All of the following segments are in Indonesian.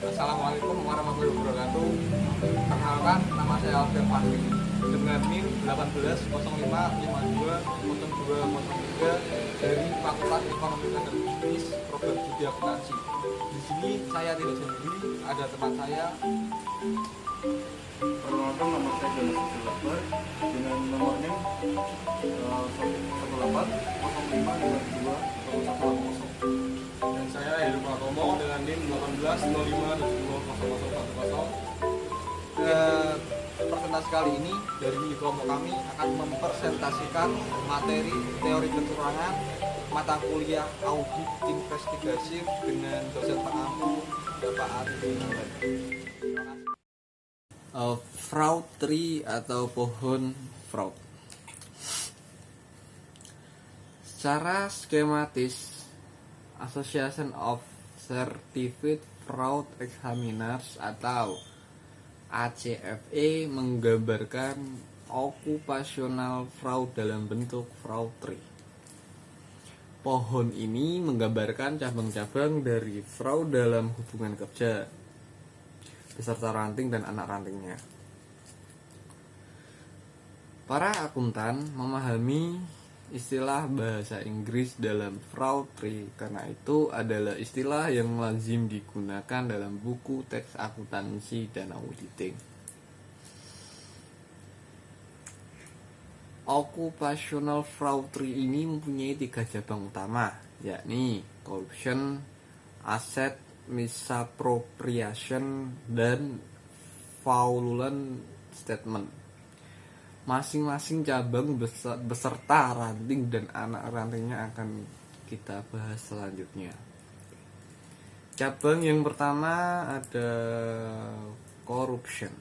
Assalamualaikum warahmatullahi wabarakatuh. Perkenalkan, nama saya Alfian Fahri dengan NIM 1805520203 dari Fakultas Ekonomi dan Bisnis Program Studi Akuntansi. Di sini saya tidak sendiri, ada teman saya. Perkenalkan, nama saya Jonas Silver dengan nomor NIM 1805220180. Dan saya Heru Pratomo dengan NIM 1805720010. Presentasi kali ini dari kelompok kami akan mempresentasikan materi teori kecurangan mata kuliah audit investigatif dengan dosen pengampu Bapak Ari Gunawan. Fraud tree atau pohon fraud. Secara skematis, Association of Certified Fraud Examiners atau ACFE menggambarkan occupational fraud dalam bentuk fraud tree. Pohon ini menggambarkan cabang-cabang dari fraud dalam hubungan kerja beserta ranting dan anak rantingnya. Para akuntan memahami istilah bahasa Inggris dalam fraud tree karena itu adalah istilah yang lazim digunakan dalam buku teks akuntansi dan auditing. Occupational fraud tree ini mempunyai 3 cabang utama, yakni corruption, asset misappropriation, dan fraudulent statement. Masing-masing cabang beserta ranting dan anak rantingnya akan kita bahas selanjutnya. Cabang yang pertama ada corruption.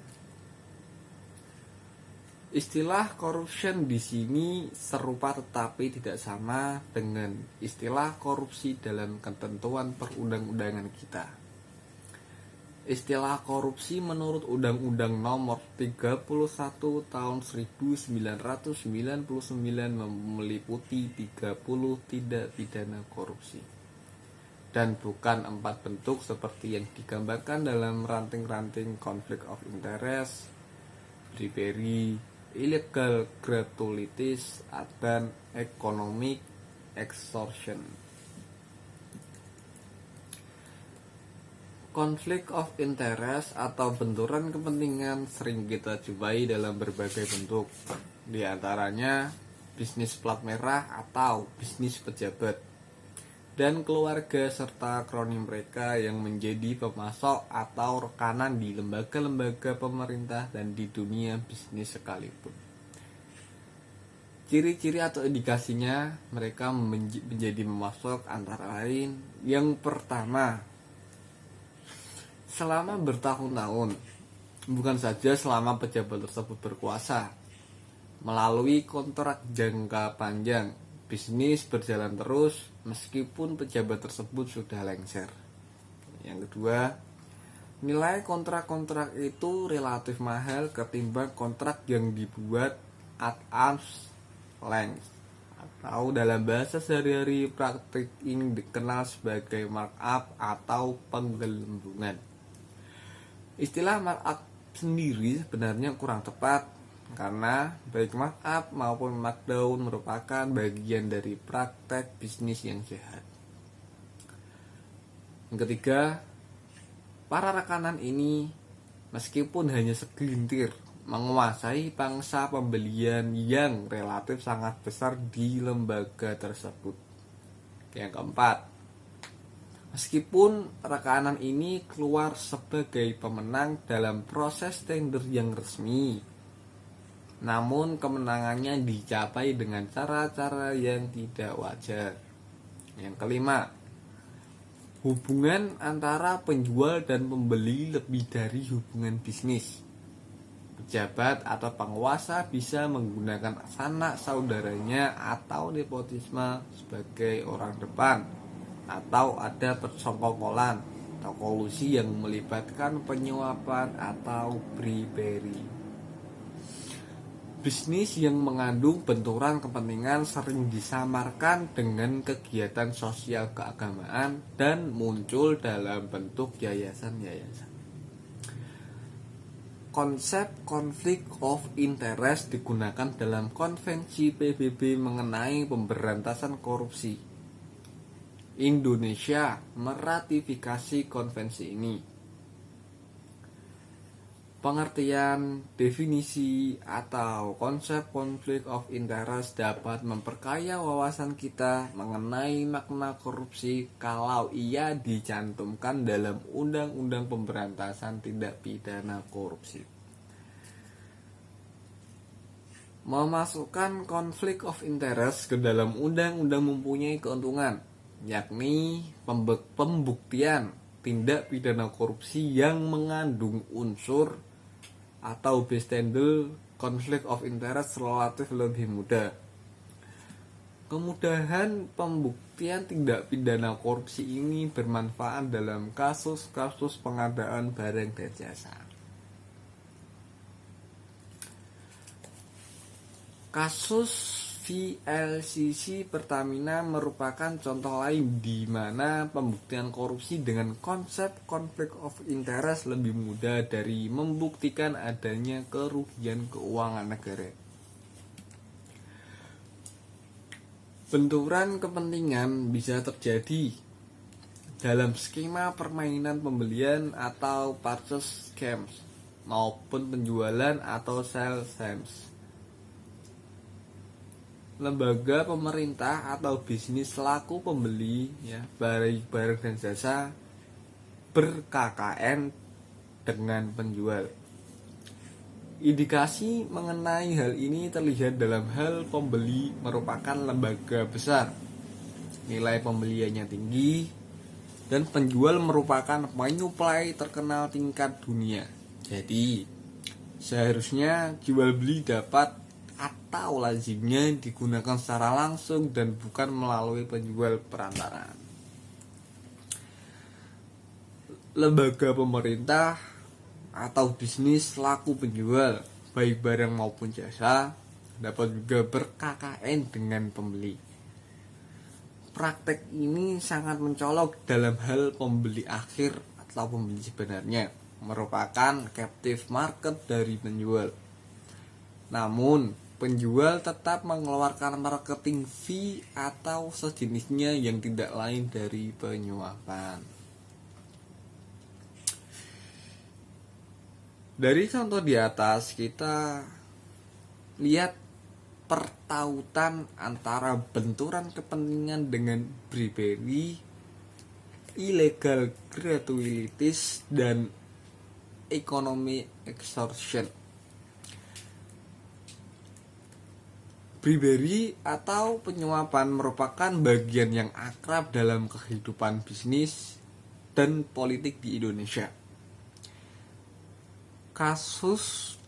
Istilah corruption di sini serupa tetapi tidak sama dengan istilah korupsi dalam ketentuan perundang-undangan kita. Istilah korupsi menurut Undang-Undang Nomor 31 Tahun 1999 meliputi 30 tindak pidana korupsi dan bukan 4 bentuk seperti yang digambarkan dalam ranting-ranting conflict of interest, bribery, illegal gratuities, dan economic extortion. Konflik of interest atau benturan kepentingan sering kita jumpai dalam berbagai bentuk. Di antaranya bisnis plat merah atau bisnis pejabat dan keluarga serta kroni mereka yang menjadi pemasok atau rekanan di lembaga-lembaga pemerintah dan di dunia bisnis sekalipun. Ciri-ciri atau indikasinya mereka menjadi pemasok antara lain: yang pertama, selama bertahun-tahun, bukan saja selama pejabat tersebut berkuasa, melalui kontrak jangka panjang, bisnis berjalan terus meskipun pejabat tersebut sudah lengser. Yang kedua, nilai kontrak-kontrak itu relatif mahal ketimbang kontrak yang dibuat at arm's length, atau dalam bahasa sehari-hari praktik ini dikenal sebagai markup atau penggelembungan. Istilah markup sendiri sebenarnya kurang tepat karena baik markup maupun markdown merupakan bagian dari praktek bisnis yang sehat. Yang ketiga, para rekanan ini meskipun hanya segelintir menguasai pangsa pembelian yang relatif sangat besar di lembaga tersebut. Yang keempat, meskipun rekanan ini keluar sebagai pemenang dalam proses tender yang resmi, namun kemenangannya dicapai dengan cara-cara yang tidak wajar. Yang kelima, hubungan antara penjual dan pembeli lebih dari hubungan bisnis. Pejabat atau penguasa bisa menggunakan sanak saudaranya atau nepotisme sebagai orang depan, atau ada persekongkolan atau kolusi yang melibatkan penyuapan atau bribery. Bisnis yang mengandung benturan kepentingan sering disamarkan dengan kegiatan sosial keagamaan dan muncul dalam bentuk yayasan-yayasan. Konsep konflik of interest digunakan dalam konvensi PBB mengenai pemberantasan korupsi. Indonesia meratifikasi konvensi ini. Pengertian, definisi, atau konsep konflik of interest dapat memperkaya wawasan kita mengenai makna korupsi kalau ia dicantumkan dalam Undang-Undang Pemberantasan Tindak Pidana Korupsi. Memasukkan konflik of interest ke dalam undang-undang mempunyai keuntungan, yakni pembuktian tindak pidana korupsi yang mengandung unsur atau bystander conflict of interest relatif lebih mudah. Kemudahan pembuktian tindak pidana korupsi ini bermanfaat dalam kasus-kasus pengadaan barang dan jasa. Kasus VLCC Pertamina merupakan contoh lain di mana pembuktian korupsi dengan konsep conflict of interest lebih mudah dari membuktikan adanya kerugian keuangan negara. Benturan kepentingan bisa terjadi dalam skema permainan pembelian atau purchase scams maupun penjualan atau sales scams. Lembaga pemerintah atau bisnis selaku pembeli baik barang dan jasa ber-KKN dengan penjual. Indikasi mengenai hal ini terlihat dalam hal pembeli merupakan lembaga besar, nilai pembeliannya tinggi, dan penjual merupakan penyuplai terkenal tingkat dunia. Jadi seharusnya jual beli dapat atau lazimnya digunakan secara langsung dan bukan melalui penjual perantara. Lembaga pemerintah atau bisnis selaku penjual baik barang maupun jasa dapat juga ber-KKN dengan pembeli. Praktek ini sangat mencolok dalam hal pembeli akhir atau pembeli sebenarnya merupakan captive market dari penjual. Namun penjual tetap mengeluarkan marketing fee atau sejenisnya yang tidak lain dari penyuapan. Dari contoh di atas kita lihat pertautan antara benturan kepentingan dengan bribery, illegal gratuities, dan economic extortion. Bribery atau penyuapan merupakan bagian yang akrab dalam kehidupan bisnis dan politik di Indonesia. Kasus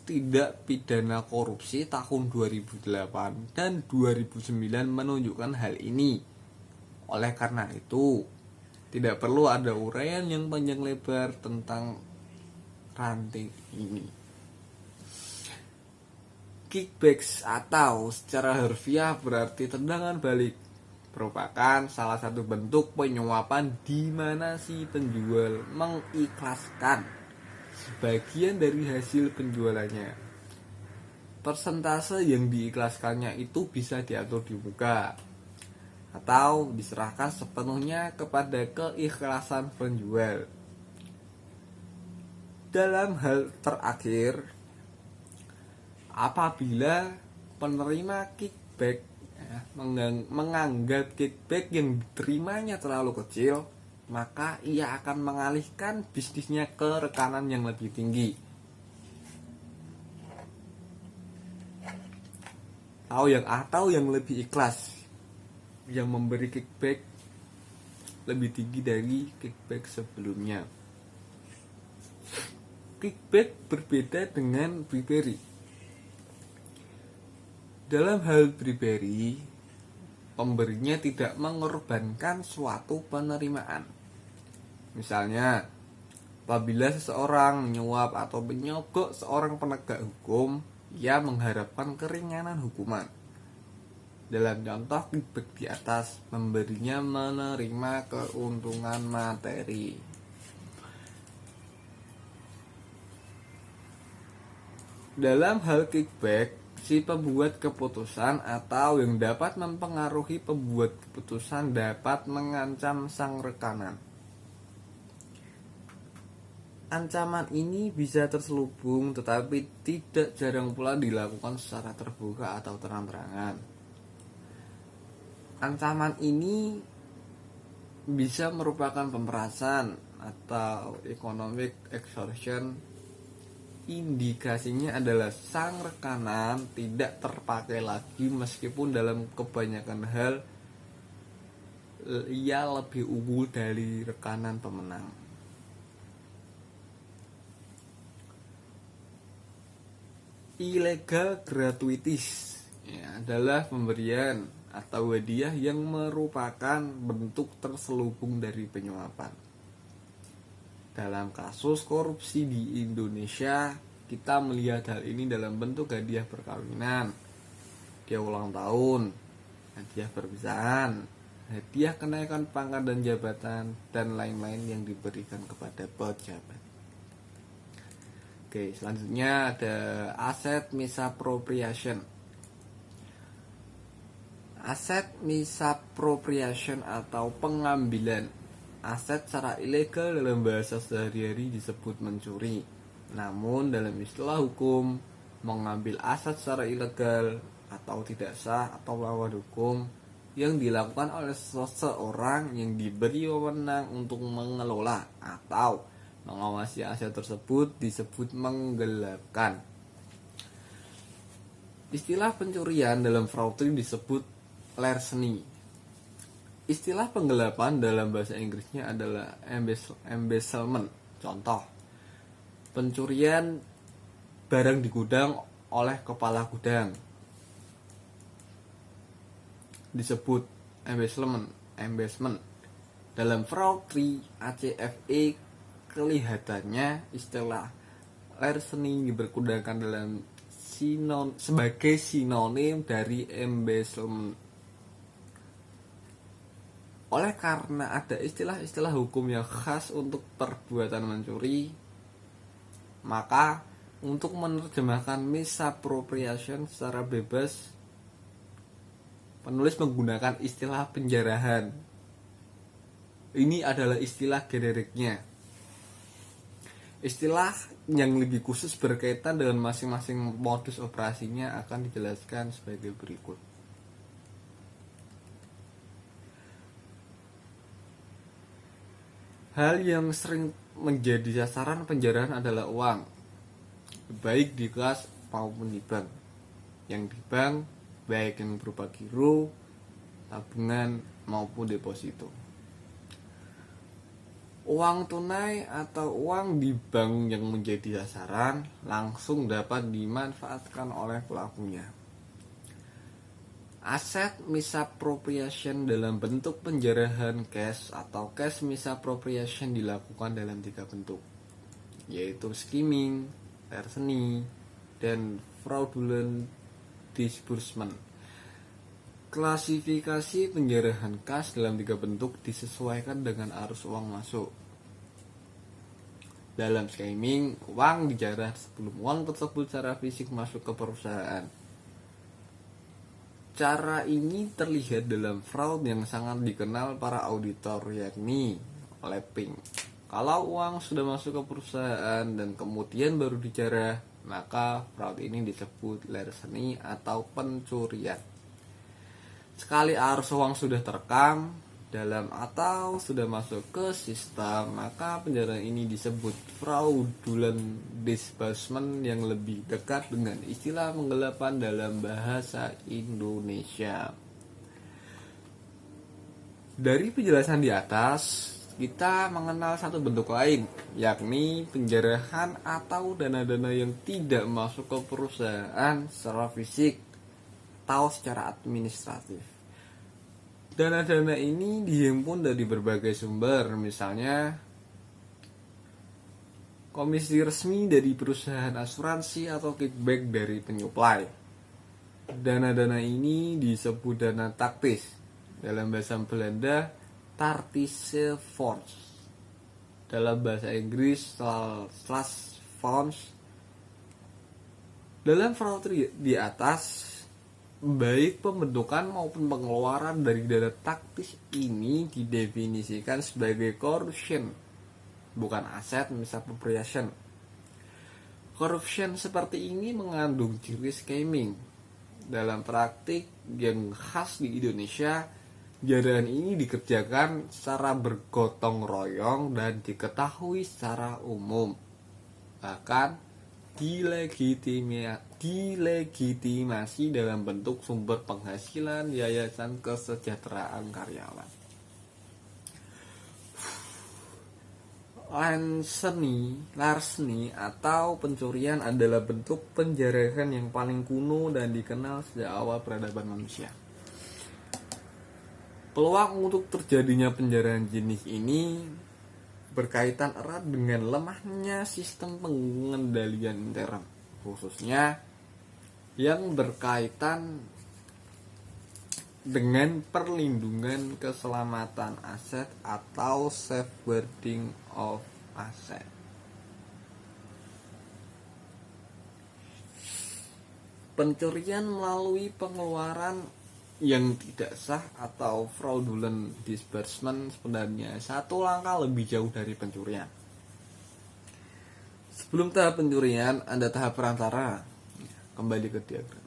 tidak pidana korupsi tahun 2008 dan 2009 menunjukkan hal ini. Oleh karena itu, tidak perlu ada uraian yang panjang lebar tentang ranting ini. Kickbacks atau secara harfiah berarti tendangan balik merupakan salah satu bentuk penyuapan di mana si penjual mengikhlaskan sebagian dari hasil penjualannya. Persentase yang diikhlaskannya itu bisa diatur di muka atau diserahkan sepenuhnya kepada keikhlasan penjual. Dalam hal terakhir, apabila penerima kickback menganggap kickback yang diterimanya terlalu kecil, maka ia akan mengalihkan bisnisnya ke rekanan yang lebih tinggi. Atau yang lebih ikhlas, yang memberi kickback lebih tinggi dari kickback sebelumnya. Kickback berbeda dengan bribery. Dalam hal bribery, pemberinya tidak mengorbankan suatu penerimaan. Misalnya, apabila seseorang menyuap atau menyogok seorang penegak hukum ia mengharapkan keringanan hukuman. Dalam contoh kickback di atas, memberinya menerima keuntungan materi. Dalam hal kickback, si pembuat keputusan atau yang dapat mempengaruhi pembuat keputusan dapat mengancam sang rekanan. Ancaman ini bisa terselubung tetapi tidak jarang pula dilakukan secara terbuka atau terang-terangan. Ancaman ini bisa merupakan pemerasan atau economic extortion. Indikasinya adalah sang rekanan tidak terpakai lagi meskipun dalam kebanyakan hal ia lebih unggul dari rekanan pemenang. Illegal gratuities adalah pemberian atau hadiah yang merupakan bentuk terselubung dari penyuapan. Dalam kasus korupsi di Indonesia, kita melihat hal ini dalam bentuk hadiah perkawinan, hadiah ulang tahun, hadiah perpisahan, hadiah kenaikan pangkat dan jabatan, dan lain-lain yang diberikan kepada pejabat. Oke, selanjutnya ada asset misappropriation. Aset misappropriation atau pengambilan aset secara ilegal dalam bahasa sehari-hari disebut mencuri. Namun dalam istilah hukum, mengambil aset secara ilegal atau tidak sah atau melawan hukum yang dilakukan oleh seseorang yang diberi wewenang untuk mengelola atau mengawasi aset tersebut disebut menggelapkan. Istilah pencurian dalam fraud disebut larceny. Istilah penggelapan dalam bahasa Inggrisnya adalah embezzlement. Contoh, pencurian barang di gudang oleh kepala gudang disebut embezzlement. Dalam fraud ACFE kelihatannya istilah larceny dipergunakan dalam sebagai sinonim dari embezzlement. Oleh karena ada istilah-istilah hukum yang khas untuk perbuatan mencuri, maka untuk menerjemahkan misappropriation secara bebas, penulis menggunakan istilah penjarahan. Ini adalah istilah generiknya. Istilah yang lebih khusus berkaitan dengan masing-masing modus operasinya akan dijelaskan sebagai berikut. Hal yang sering menjadi sasaran penjarahan adalah uang, baik di kas maupun di bank. Yang di bank, baik yang berupa giro, tabungan, maupun deposito. Uang tunai atau uang di bank yang menjadi sasaran langsung dapat dimanfaatkan oleh pelakunya. Aset misappropriation dalam bentuk penjarahan cash atau cash misappropriation dilakukan dalam 3 bentuk, yaitu skimming, larceny, dan fraudulent disbursement. Klasifikasi penjarahan kas dalam 3 bentuk disesuaikan dengan arus uang masuk. Dalam skimming, uang dijarah sebelum uang tersebut secara fisik masuk ke perusahaan. Cara ini terlihat dalam fraud yang sangat dikenal para auditor, yakni lapping. Kalau uang sudah masuk ke perusahaan dan kemudian baru dijarah, maka fraud ini disebut larceny atau pencurian. Sekali arus uang sudah terekam dalam atau sudah masuk ke sistem, maka penjarahan ini disebut fraudulent disbursement yang lebih dekat dengan istilah penggelapan dalam bahasa Indonesia. Dari penjelasan di atas, kita mengenal satu bentuk lain, yakni penjarahan atau dana-dana yang tidak masuk ke perusahaan secara fisik atau secara administratif. Dana-dana ini dihimpun dari berbagai sumber, misalnya komisi resmi dari perusahaan asuransi atau kickback dari penyuplai. Dana-dana ini disebut dana taktis, dalam bahasa Belanda tactische fonds, dalam bahasa Inggris slash funds. Dalam fraud di atas, baik pembentukan maupun pengeluaran dari dana taktis ini didefinisikan sebagai corruption, bukan asset misappropriation. Corruption seperti ini mengandung ciri scamming. Dalam praktik yang khas di Indonesia, kejahatan ini dikerjakan secara bergotong royong dan diketahui secara umum. Bahkan dilegitimasi dalam bentuk sumber penghasilan yayasan kesejahteraan karyawan. Larceny atau pencurian adalah bentuk penjarahan yang paling kuno dan dikenal sejak awal peradaban manusia. Peluang untuk terjadinya penjarahan jenis ini berkaitan erat dengan lemahnya sistem pengendalian intern, khususnya yang berkaitan dengan perlindungan keselamatan aset atau safeguarding of asset. Pencurian melalui pengeluaran yang tidak sah atau fraudulent disbursement sebenarnya satu langkah lebih jauh dari pencurian. Sebelum tahap pencurian ada tahap perantara. Kembali ke diagram.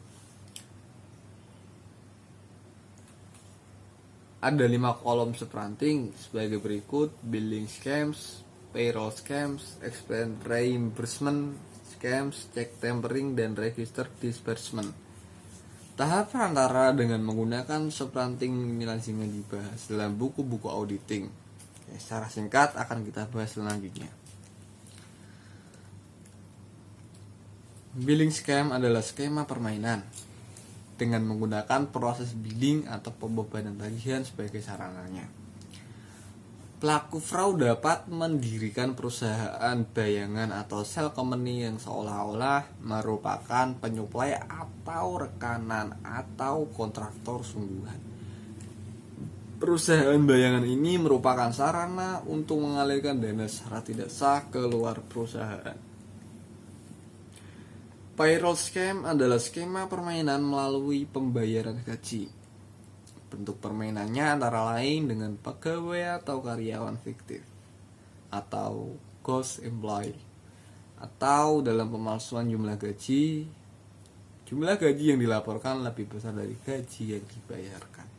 Ada 5 kolom subranting sebagai berikut: billing scams, payroll scams, expense reimbursement scams, check tampering, dan register disbursement. Tahap perantara dengan menggunakan subranting ini lazimnya dibahas dalam buku-buku auditing. Secara singkat akan kita bahas selanjutnya. Billing scam adalah skema permainan dengan menggunakan proses billing atau pembebanan tagihan sebagai sarananya. Pelaku fraud dapat mendirikan perusahaan bayangan atau shell company yang seolah-olah merupakan penyuplai atau rekanan atau kontraktor sungguhan. Perusahaan bayangan ini merupakan sarana untuk mengalirkan dana secara tidak sah keluar perusahaan. Payroll scam adalah skema permainan melalui pembayaran gaji. Bentuk permainannya antara lain dengan pegawai atau karyawan fiktif, atau ghost employee, atau dalam pemalsuan jumlah gaji yang dilaporkan lebih besar dari gaji yang dibayarkan.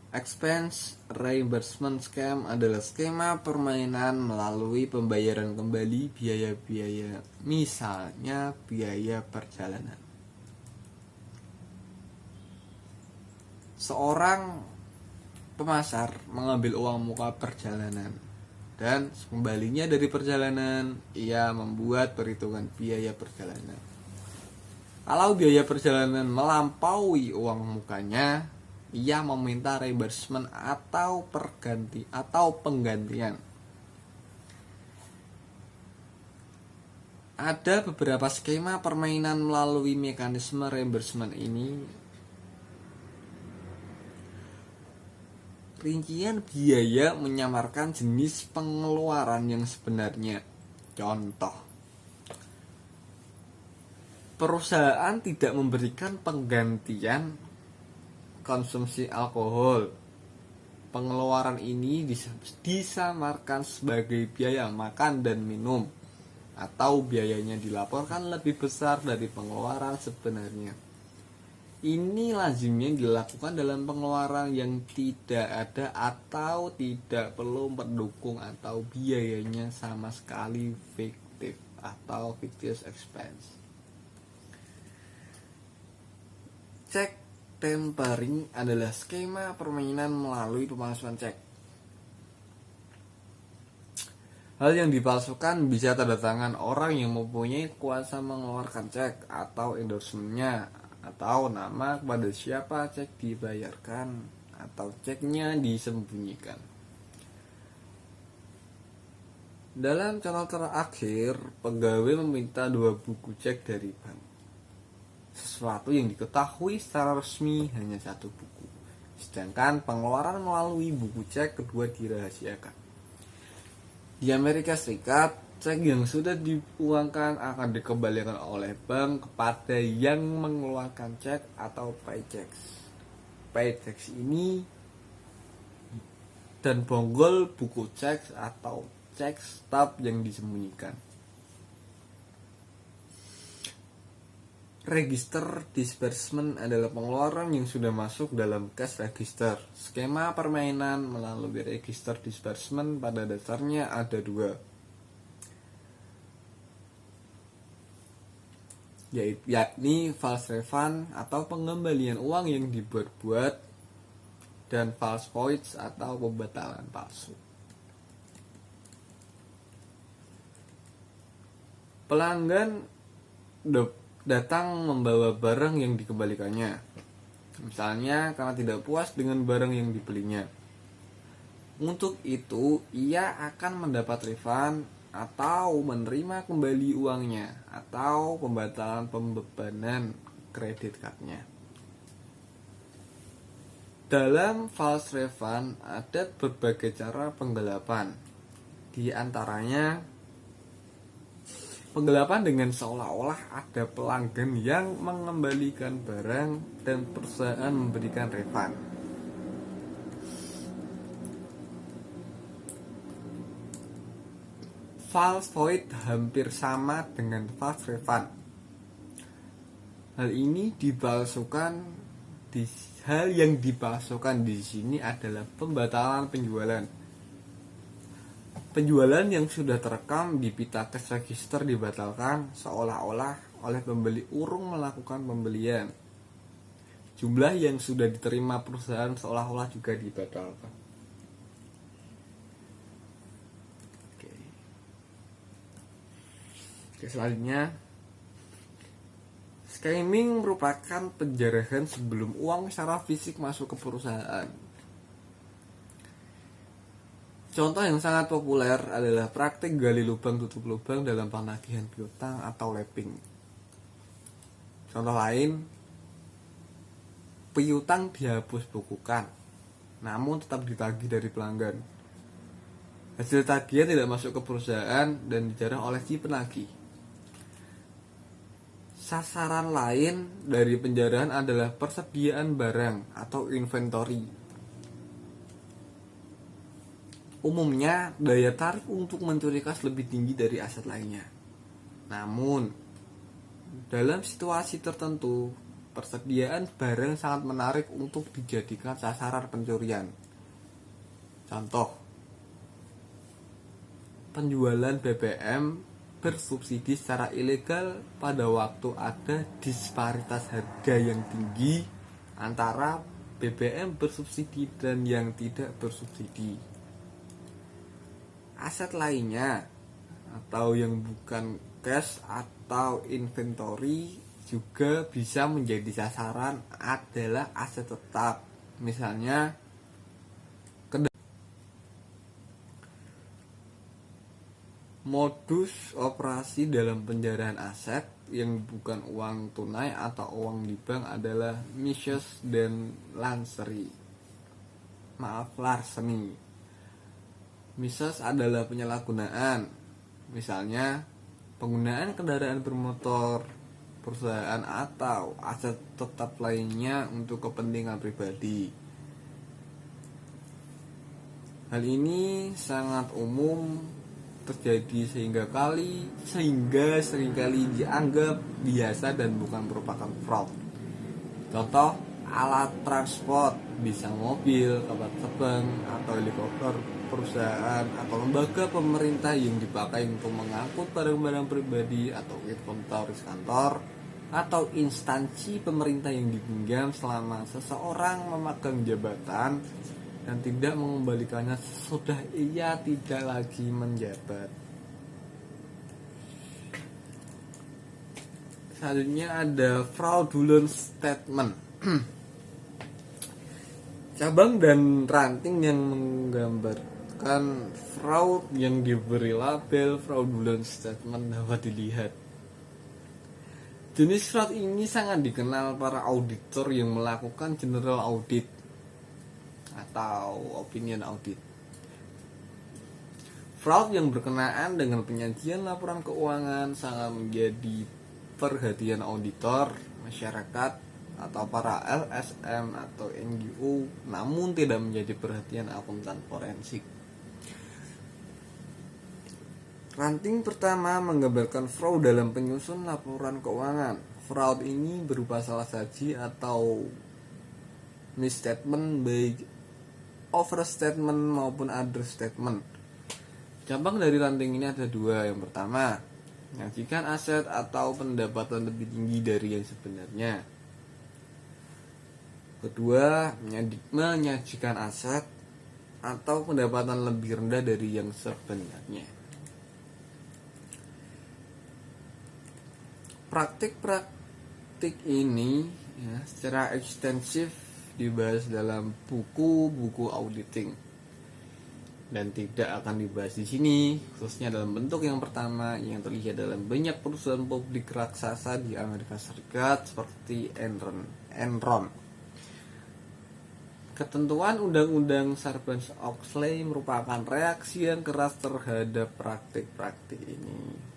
Expense reimbursement scam adalah skema permainan melalui pembayaran kembali biaya-biaya, misalnya biaya perjalanan. Seorang pemasar mengambil uang muka perjalanan dan kembalinya dari perjalanan ia membuat perhitungan biaya perjalanan. Kalau biaya perjalanan melampaui uang mukanya, ia meminta reimbursement atau penggantian. Ada beberapa skema permainan melalui mekanisme reimbursement ini. Rincian biaya menyamarkan jenis pengeluaran yang sebenarnya. Contoh, perusahaan tidak memberikan penggantian konsumsi alkohol. Pengeluaran ini disamarkan sebagai biaya makan dan minum, atau biayanya dilaporkan lebih besar dari pengeluaran sebenarnya. Ini lazimnya dilakukan dalam pengeluaran yang tidak ada atau tidak perlu mendukung atau biayanya sama sekali fiktif atau fictitious expense. Check tampering adalah skema permainan melalui pemalsuan cek. Hal yang dipalsukan bisa tanda tangan orang yang mempunyai kuasa mengeluarkan cek atau endorsementnya, atau nama kepada siapa cek dibayarkan, atau ceknya disembunyikan. Dalam contoh terakhir, pegawai meminta 2 buku cek dari bank. Sesuatu yang diketahui secara resmi hanya 1 buku. Sedangkan pengeluaran melalui buku cek kedua dirahasiakan. Di Amerika Serikat, cek yang sudah diuangkan akan dikembalikan oleh bank kepada yang mengeluarkan cek atau paychecks. Paychecks ini dan bonggol buku cek atau cek stub yang disembunyikan. Register disbursement adalah pengeluaran yang sudah masuk dalam cash register. Skema permainan melalui register disbursement pada dasarnya ada 2, yakni false refund atau pengembalian uang yang dibuat-buat dan false voids atau pembatalan palsu. Pelanggan datang membawa barang yang dikembalikannya, misalnya karena tidak puas dengan barang yang dibelinya. Untuk itu, ia akan mendapat refund atau menerima kembali uangnya atau pembatalan pembebanan kredit cardnya. Dalam false refund ada berbagai cara penggelapan. Di antaranya penggelapan dengan seolah-olah ada pelanggan yang mengembalikan barang dan perusahaan memberikan refund. False void hampir sama dengan false refund. Hal yang dipalsukan di sini adalah pembatalan penjualan. Penjualan yang sudah terekam di pita cash register dibatalkan seolah-olah oleh pembeli urung melakukan pembelian. Jumlah yang sudah diterima perusahaan seolah-olah juga dibatalkan. Oke, selanjutnya, skimming merupakan penjarahan sebelum uang secara fisik masuk ke perusahaan. Contoh yang sangat populer adalah praktik gali lubang tutup lubang dalam penagihan piutang atau lapping. Contoh lain, piutang dihapus bukukan, namun tetap ditagih dari pelanggan. Hasil tagihan tidak masuk ke perusahaan dan dijarah oleh si penagih. Sasaran lain dari penjarahan adalah persediaan barang atau inventory. Umumnya, daya tarik untuk mencuri kas lebih tinggi dari aset lainnya. Namun, dalam situasi tertentu, persediaan barang sangat menarik untuk dijadikan sasaran pencurian. Contoh, penjualan BBM bersubsidi secara ilegal pada waktu ada disparitas harga yang tinggi antara BBM bersubsidi dan yang tidak bersubsidi. Aset lainnya atau yang bukan cash atau inventory juga bisa menjadi sasaran adalah aset tetap. Misalnya modus operasi dalam penjarahan aset yang bukan uang tunai atau uang di bank adalah misuse dan larceny. Misuse adalah penyalahgunaan, misalnya penggunaan kendaraan bermotor perusahaan atau aset tetap lainnya untuk kepentingan pribadi. Hal ini sangat umum terjadi sehingga seringkali dianggap biasa dan bukan merupakan fraud. Contoh, alat transport, bisa mobil, kapal terbang, atau helikopter perusahaan atau lembaga pemerintah yang dipakai untuk mengangkut barang-barang pribadi atau inventoris kantor atau instansi pemerintah yang dipinjam selama seseorang memegang jabatan dan tidak mengembalikannya sesudah ia tidak lagi menjabat. Selanjutnya ada fraudulent statement. Cabang dan ranting yang menggambar Bahkan fraud yang diberi label fraudulent statement dapat dilihat. Jenis fraud ini sangat dikenal para auditor yang melakukan general audit atau opinion audit. Fraud yang berkenaan dengan penyajian laporan keuangan sangat menjadi perhatian auditor, masyarakat, atau para LSM atau NGO, namun tidak menjadi perhatian akuntan forensik. Ranting pertama menggambarkan fraud dalam penyusun laporan keuangan. Fraud ini berupa salah saji atau misstatement, baik overstatement maupun understatement. Cabang dari ranting ini ada dua. Yang pertama, menyajikan aset atau pendapatan lebih tinggi dari yang sebenarnya. Kedua, menyajikan aset atau pendapatan lebih rendah dari yang sebenarnya. Praktik-praktik ini secara ekstensif dibahas dalam buku-buku auditing dan tidak akan dibahas di sini, khususnya dalam bentuk yang pertama yang terlihat dalam banyak perusahaan publik raksasa di Amerika Serikat seperti Enron. Ketentuan Undang-Undang Sarbanes-Oxley merupakan reaksi yang keras terhadap praktik-praktik ini.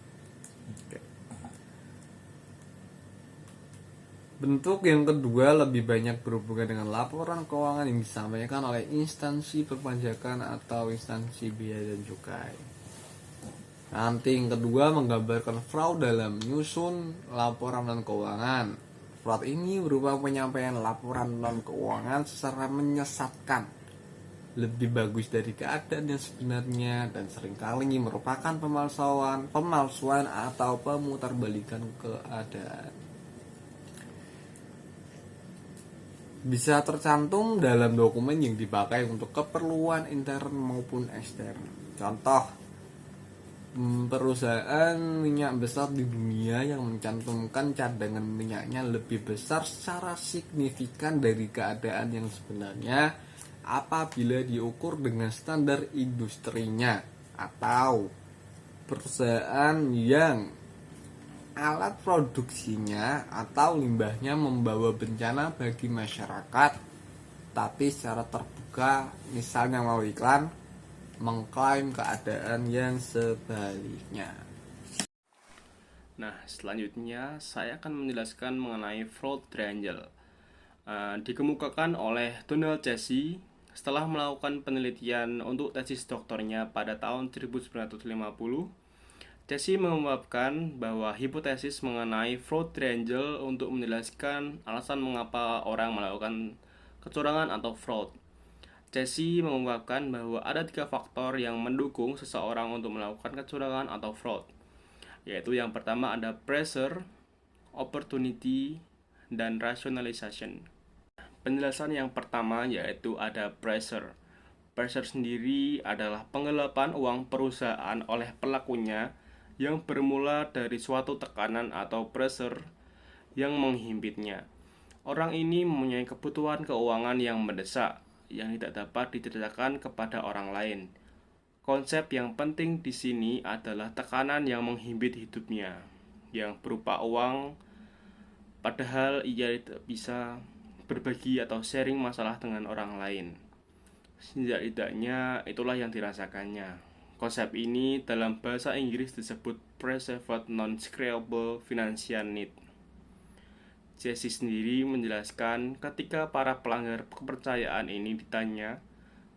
Bentuk yang kedua lebih banyak berhubungan dengan laporan keuangan yang disampaikan oleh instansi perpajakan atau instansi bea dan cukai. Ranting kedua menggambarkan fraud dalam menyusun laporan non keuangan. Fraud ini berupa penyampaian laporan non keuangan secara menyesatkan, lebih bagus dari keadaan yang sebenarnya, dan seringkali merupakan pemalsuan atau pemutarbalikan keadaan. Bisa tercantum dalam dokumen yang dipakai untuk keperluan intern maupun ekstern. Contoh, perusahaan minyak besar di dunia yang mencantumkan cadangan minyaknya lebih besar secara signifikan dari keadaan yang sebenarnya apabila diukur dengan standar industrinya, atau perusahaan yang alat produksinya atau limbahnya membawa bencana bagi masyarakat, tapi secara terbuka, misalnya melalui iklan, mengklaim keadaan yang sebaliknya. Nah, selanjutnya saya akan menjelaskan mengenai fraud triangle. Dikemukakan oleh Donald Chessy setelah melakukan penelitian untuk tesis doktornya pada tahun 1950. Chessy mengungkapkan bahwa hipotesis mengenai fraud triangle untuk menjelaskan alasan mengapa orang melakukan kecurangan atau fraud. Chessy mengungkapkan bahwa ada 3 faktor yang mendukung seseorang untuk melakukan kecurangan atau fraud, yaitu yang pertama ada pressure, opportunity, dan rationalization. Penjelasan yang pertama yaitu ada pressure. Pressure sendiri adalah penggelapan uang perusahaan oleh pelakunya yang bermula dari suatu tekanan atau pressure yang menghimpitnya. Orang ini mempunyai kebutuhan keuangan yang mendesak, yang tidak dapat diceritakan kepada orang lain. Konsep yang penting di sini adalah tekanan yang menghimpit hidupnya, yang berupa uang, padahal ia tidak bisa berbagi atau sharing masalah dengan orang lain. Setidaknya itulah yang dirasakannya. Konsep ini dalam bahasa Inggris disebut Perceived Non-Scalable Financial Need. Chessy sendiri menjelaskan ketika para pelanggar kepercayaan ini ditanya,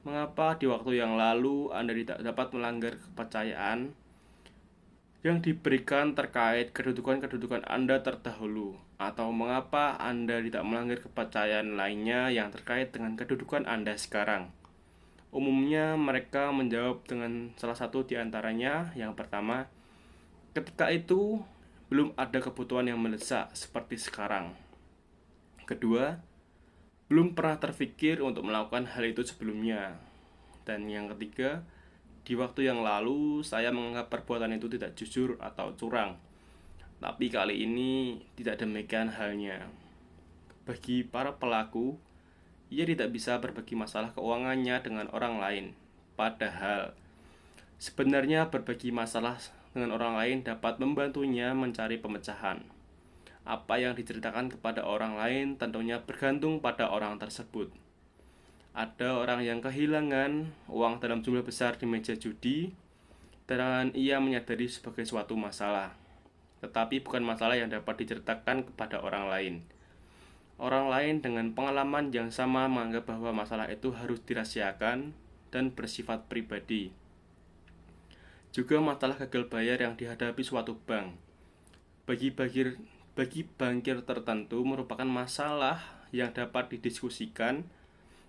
mengapa di waktu yang lalu Anda tidak dapat melanggar kepercayaan yang diberikan terkait kedudukan-kedudukan Anda terdahulu, atau mengapa Anda tidak melanggar kepercayaan lainnya yang terkait dengan kedudukan Anda sekarang. Umumnya mereka menjawab dengan salah satu di antaranya. Yang pertama, ketika itu belum ada kebutuhan yang mendesak seperti sekarang. Kedua, belum pernah terfikir untuk melakukan hal itu sebelumnya. Dan yang ketiga, di waktu yang lalu saya menganggap perbuatan itu tidak jujur atau curang. Tapi kali ini tidak demikian halnya. Bagi para pelaku, ia tidak bisa berbagi masalah keuangannya dengan orang lain. Padahal sebenarnya berbagi masalah dengan orang lain dapat membantunya mencari pemecahan. Apa yang diceritakan kepada orang lain tentunya bergantung pada orang tersebut. Ada orang yang kehilangan uang dalam jumlah besar di meja judi dan ia menyadari sebagai suatu masalah. Tetapi bukan masalah yang dapat diceritakan kepada orang lain. Orang lain dengan pengalaman yang sama menganggap bahwa masalah itu harus dirahasiakan dan bersifat pribadi. Juga masalah gagal bayar yang dihadapi suatu bank. Bagi bankir tertentu merupakan masalah yang dapat didiskusikan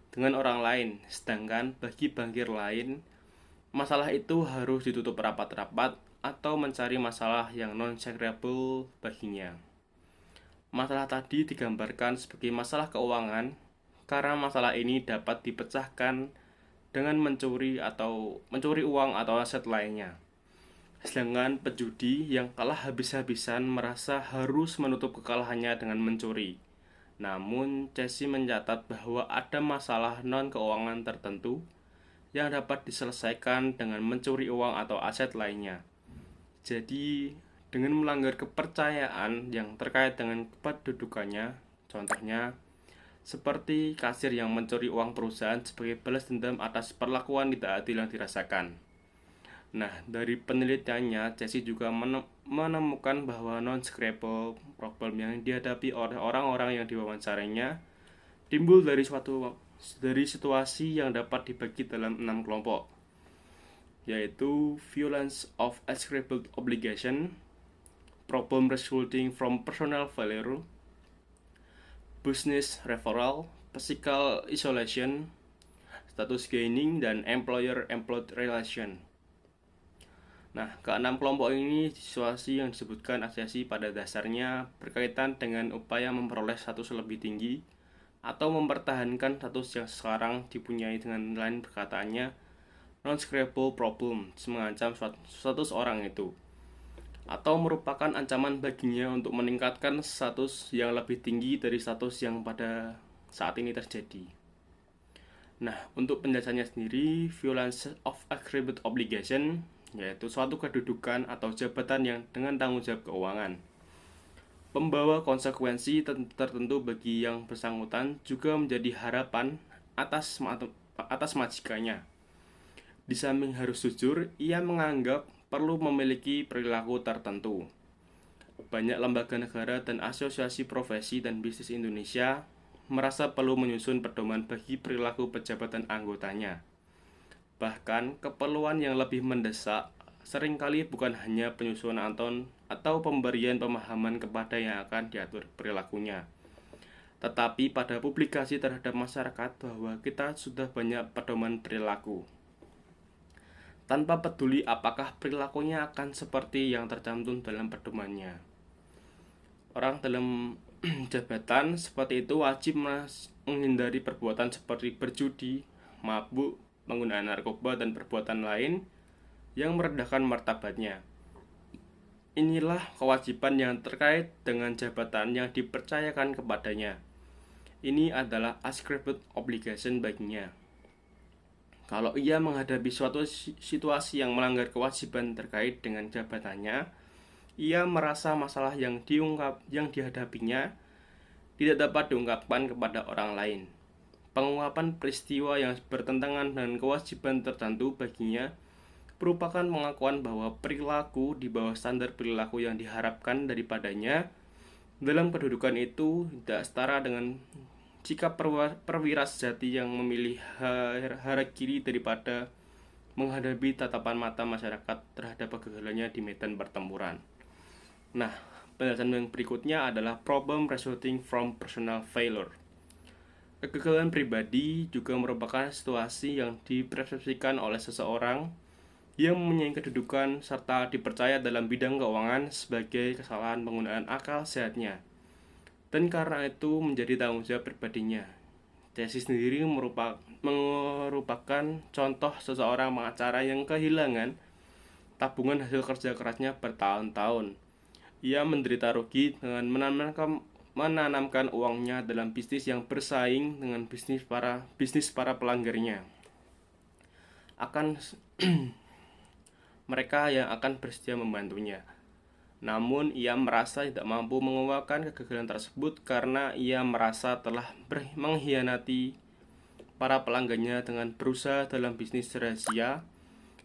dengan orang lain, sedangkan bagi bankir lain, masalah itu harus ditutup rapat-rapat atau mencari masalah yang non-shareable baginya. Masalah tadi digambarkan sebagai masalah keuangan karena masalah ini dapat dipecahkan dengan mencuri uang atau aset lainnya. Sedangkan pejudi yang kalah habis-habisan merasa harus menutup kekalahannya dengan mencuri. Namun, Chessy mencatat bahwa ada masalah non-keuangan tertentu yang dapat diselesaikan dengan mencuri uang atau aset lainnya. Jadi, dengan melanggar kepercayaan yang terkait dengan kedudukannya, contohnya seperti kasir yang mencuri uang perusahaan sebagai balas dendam atas perlakuan tidak adil yang dirasakan. Nah, dari penelitiannya, Chessy juga menemukan bahwa non-scrapable problem yang dihadapi oleh orang-orang yang diwawancarainya timbul dari situasi yang dapat dibagi dalam 6 kelompok, yaitu violence of ascribed obligation, problem resulting from personal failure, business referral, physical isolation, status gaining, dan employer-employed relation. Nah, keenam kelompok ini situasi yang disebutkan asosiasi pada dasarnya berkaitan dengan upaya memperoleh status lebih tinggi atau mempertahankan status yang sekarang dipunyai. Dengan lain perkataannya, non-scrapable problem mengancam status orang itu atau merupakan ancaman baginya untuk meningkatkan status yang lebih tinggi dari status yang pada saat ini terjadi. Nah, untuk penjelasannya sendiri, violence of ascribed obligation yaitu suatu kedudukan atau jabatan yang dengan tanggung jawab keuangan pembawa konsekuensi tertentu bagi yang bersangkutan, juga menjadi harapan atas majikannya. Di samping harus jujur, ia menganggap perlu memiliki perilaku tertentu. Banyak lembaga negara dan asosiasi profesi dan bisnis Indonesia merasa perlu menyusun pedoman bagi perilaku pejabat dan anggotanya. Bahkan, keperluan yang lebih mendesak seringkali bukan hanya penyusunan atau pemberian pemahaman kepada yang akan diatur perilakunya, tetapi pada publikasi terhadap masyarakat bahwa kita sudah banyak pedoman perilaku. Tanpa peduli apakah perilakunya akan seperti yang tercantum dalam pedomannya. Orang dalam jabatan seperti itu wajib menghindari perbuatan seperti berjudi, mabuk, penggunaan narkoba, dan perbuatan lain yang merendahkan martabatnya. Inilah kewajiban yang terkait dengan jabatan yang dipercayakan kepadanya. Ini adalah ascribed obligation baginya. Kalau ia menghadapi suatu situasi yang melanggar kewajiban terkait dengan jabatannya, ia merasa masalah yang dihadapinya tidak dapat diungkapkan kepada orang lain. Pengungkapan peristiwa yang bertentangan dengan kewajiban tertentu baginya merupakan pengakuan bahwa perilaku di bawah standar perilaku yang diharapkan daripadanya dalam kedudukan itu tidak setara dengan sikap perwira sejati yang memilih harakiri daripada menghadapi tatapan mata masyarakat terhadap kegagalannya di medan pertempuran. Nah, penjelasan yang berikutnya adalah problem resulting from personal failure. Kegagalan pribadi juga merupakan situasi yang dipersepsikan oleh seseorang yang mempunyai kedudukan serta dipercaya dalam bidang keuangan sebagai kesalahan penggunaan akal sehatnya, dan karena itu menjadi tanggung jawab pribadinya. Chessy sendiri merupakan contoh seseorang pengacara yang kehilangan tabungan hasil kerja kerasnya bertahun-tahun. Ia menderita rugi dengan menanamkan uangnya dalam bisnis yang bersaing dengan bisnis para pelanggarnya. akan mereka yang akan bersedia membantunya. Namun ia merasa tidak mampu mengungkapkan kegagalan tersebut karena ia merasa telah mengkhianati para pelanggannya dengan berusaha dalam bisnis rahasia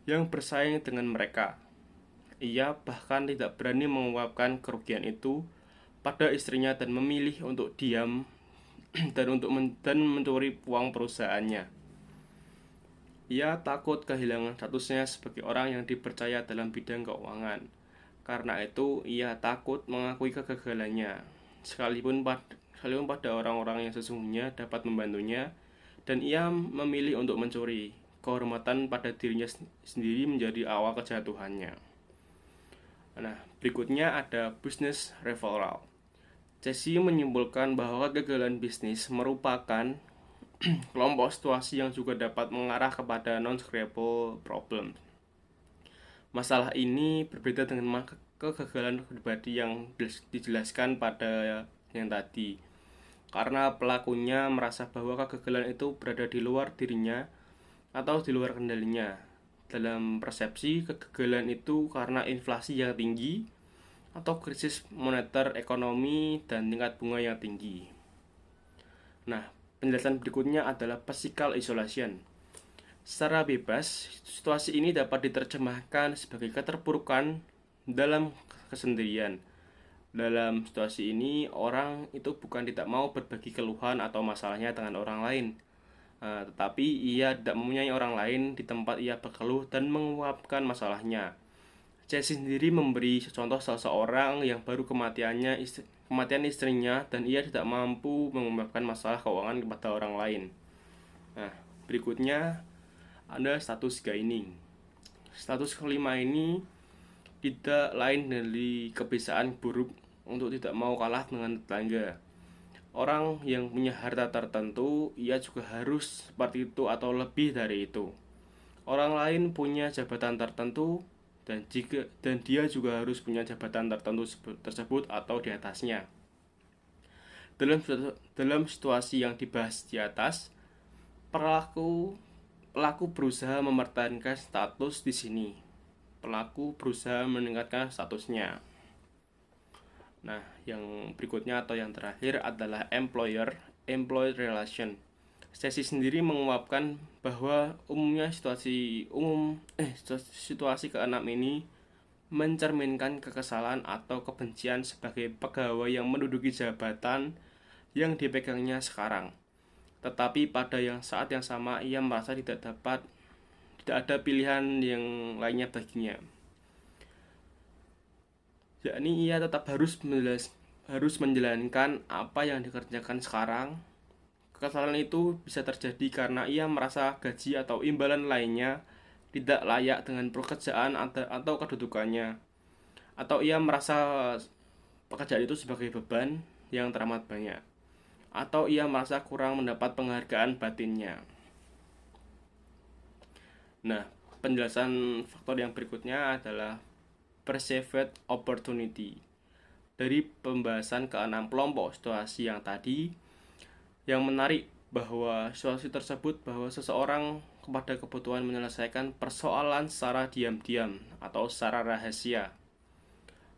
yang bersaing dengan mereka. Ia bahkan tidak berani mengungkapkan kerugian itu pada istrinya dan memilih untuk diam dan mencuri uang perusahaannya. Ia takut kehilangan statusnya sebagai orang yang dipercaya dalam bidang keuangan. Karena itu, ia takut mengakui kegagalannya, sekalipun pada orang-orang yang sesungguhnya dapat membantunya, dan ia memilih untuk mencuri. Kehormatan pada dirinya sendiri menjadi awal kejatuhannya. Nah, berikutnya ada business referral. Jesse menyimpulkan bahwa kegagalan bisnis merupakan kelompok situasi yang juga dapat mengarah kepada non-scrapable problem. Masalah ini berbeda dengan kegagalan pribadi yang dijelaskan pada yang tadi, karena pelakunya merasa bahwa kegagalan itu berada di luar dirinya atau di luar kendalinya. Dalam persepsi, kegagalan itu karena inflasi yang tinggi atau krisis moneter ekonomi dan tingkat bunga yang tinggi. Nah, penjelasan berikutnya adalah physical isolation. Secara bebas, situasi ini dapat diterjemahkan sebagai keterpurukan dalam kesendirian. Dalam situasi ini, orang itu bukan tidak mau berbagi keluhan atau masalahnya dengan orang lain, tetapi ia tidak mempunyai orang lain di tempat ia berkeluh dan menguapkan masalahnya. Jesse sendiri memberi contoh seseorang yang baru kematian istrinya dan ia tidak mampu mengungkapkan masalah keuangan kepada orang lain. Nah, berikutnya ada status gaining. Status kelima ini tidak lain dari kebiasaan buruk untuk tidak mau kalah dengan tetangga. Orang yang punya harta tertentu, ia juga harus seperti itu atau lebih dari itu. Orang lain punya jabatan tertentu dan dia juga harus punya jabatan tertentu tersebut atau di atasnya. Dalam situasi yang dibahas di atas, pelaku berusaha mempertahankan status di sini. Pelaku berusaha meningkatkan statusnya. Nah, yang berikutnya atau yang terakhir adalah employer-employee relation. Jesse sendiri menguapkan bahwa umumnya situasi keenam ini mencerminkan kekesalan atau kebencian sebagai pegawai yang menduduki jabatan yang dipegangnya sekarang. Tetapi pada saat yang sama ia merasa tidak ada pilihan yang lainnya baginya. Yakni ia tetap harus menjalankan apa yang dikerjakan sekarang. Kekesalan itu bisa terjadi karena ia merasa gaji atau imbalan lainnya tidak layak dengan pekerjaan atau kedudukannya. Atau ia merasa pekerjaan itu sebagai beban yang teramat banyak. Atau ia merasa kurang mendapat penghargaan batinnya. Nah, penjelasan faktor yang berikutnya adalah perceived opportunity. Dari pembahasan ke-6 kelompok situasi yang tadi, yang menarik bahwa situasi tersebut bahwa seseorang kepada kebutuhan menyelesaikan persoalan secara diam-diam atau secara rahasia.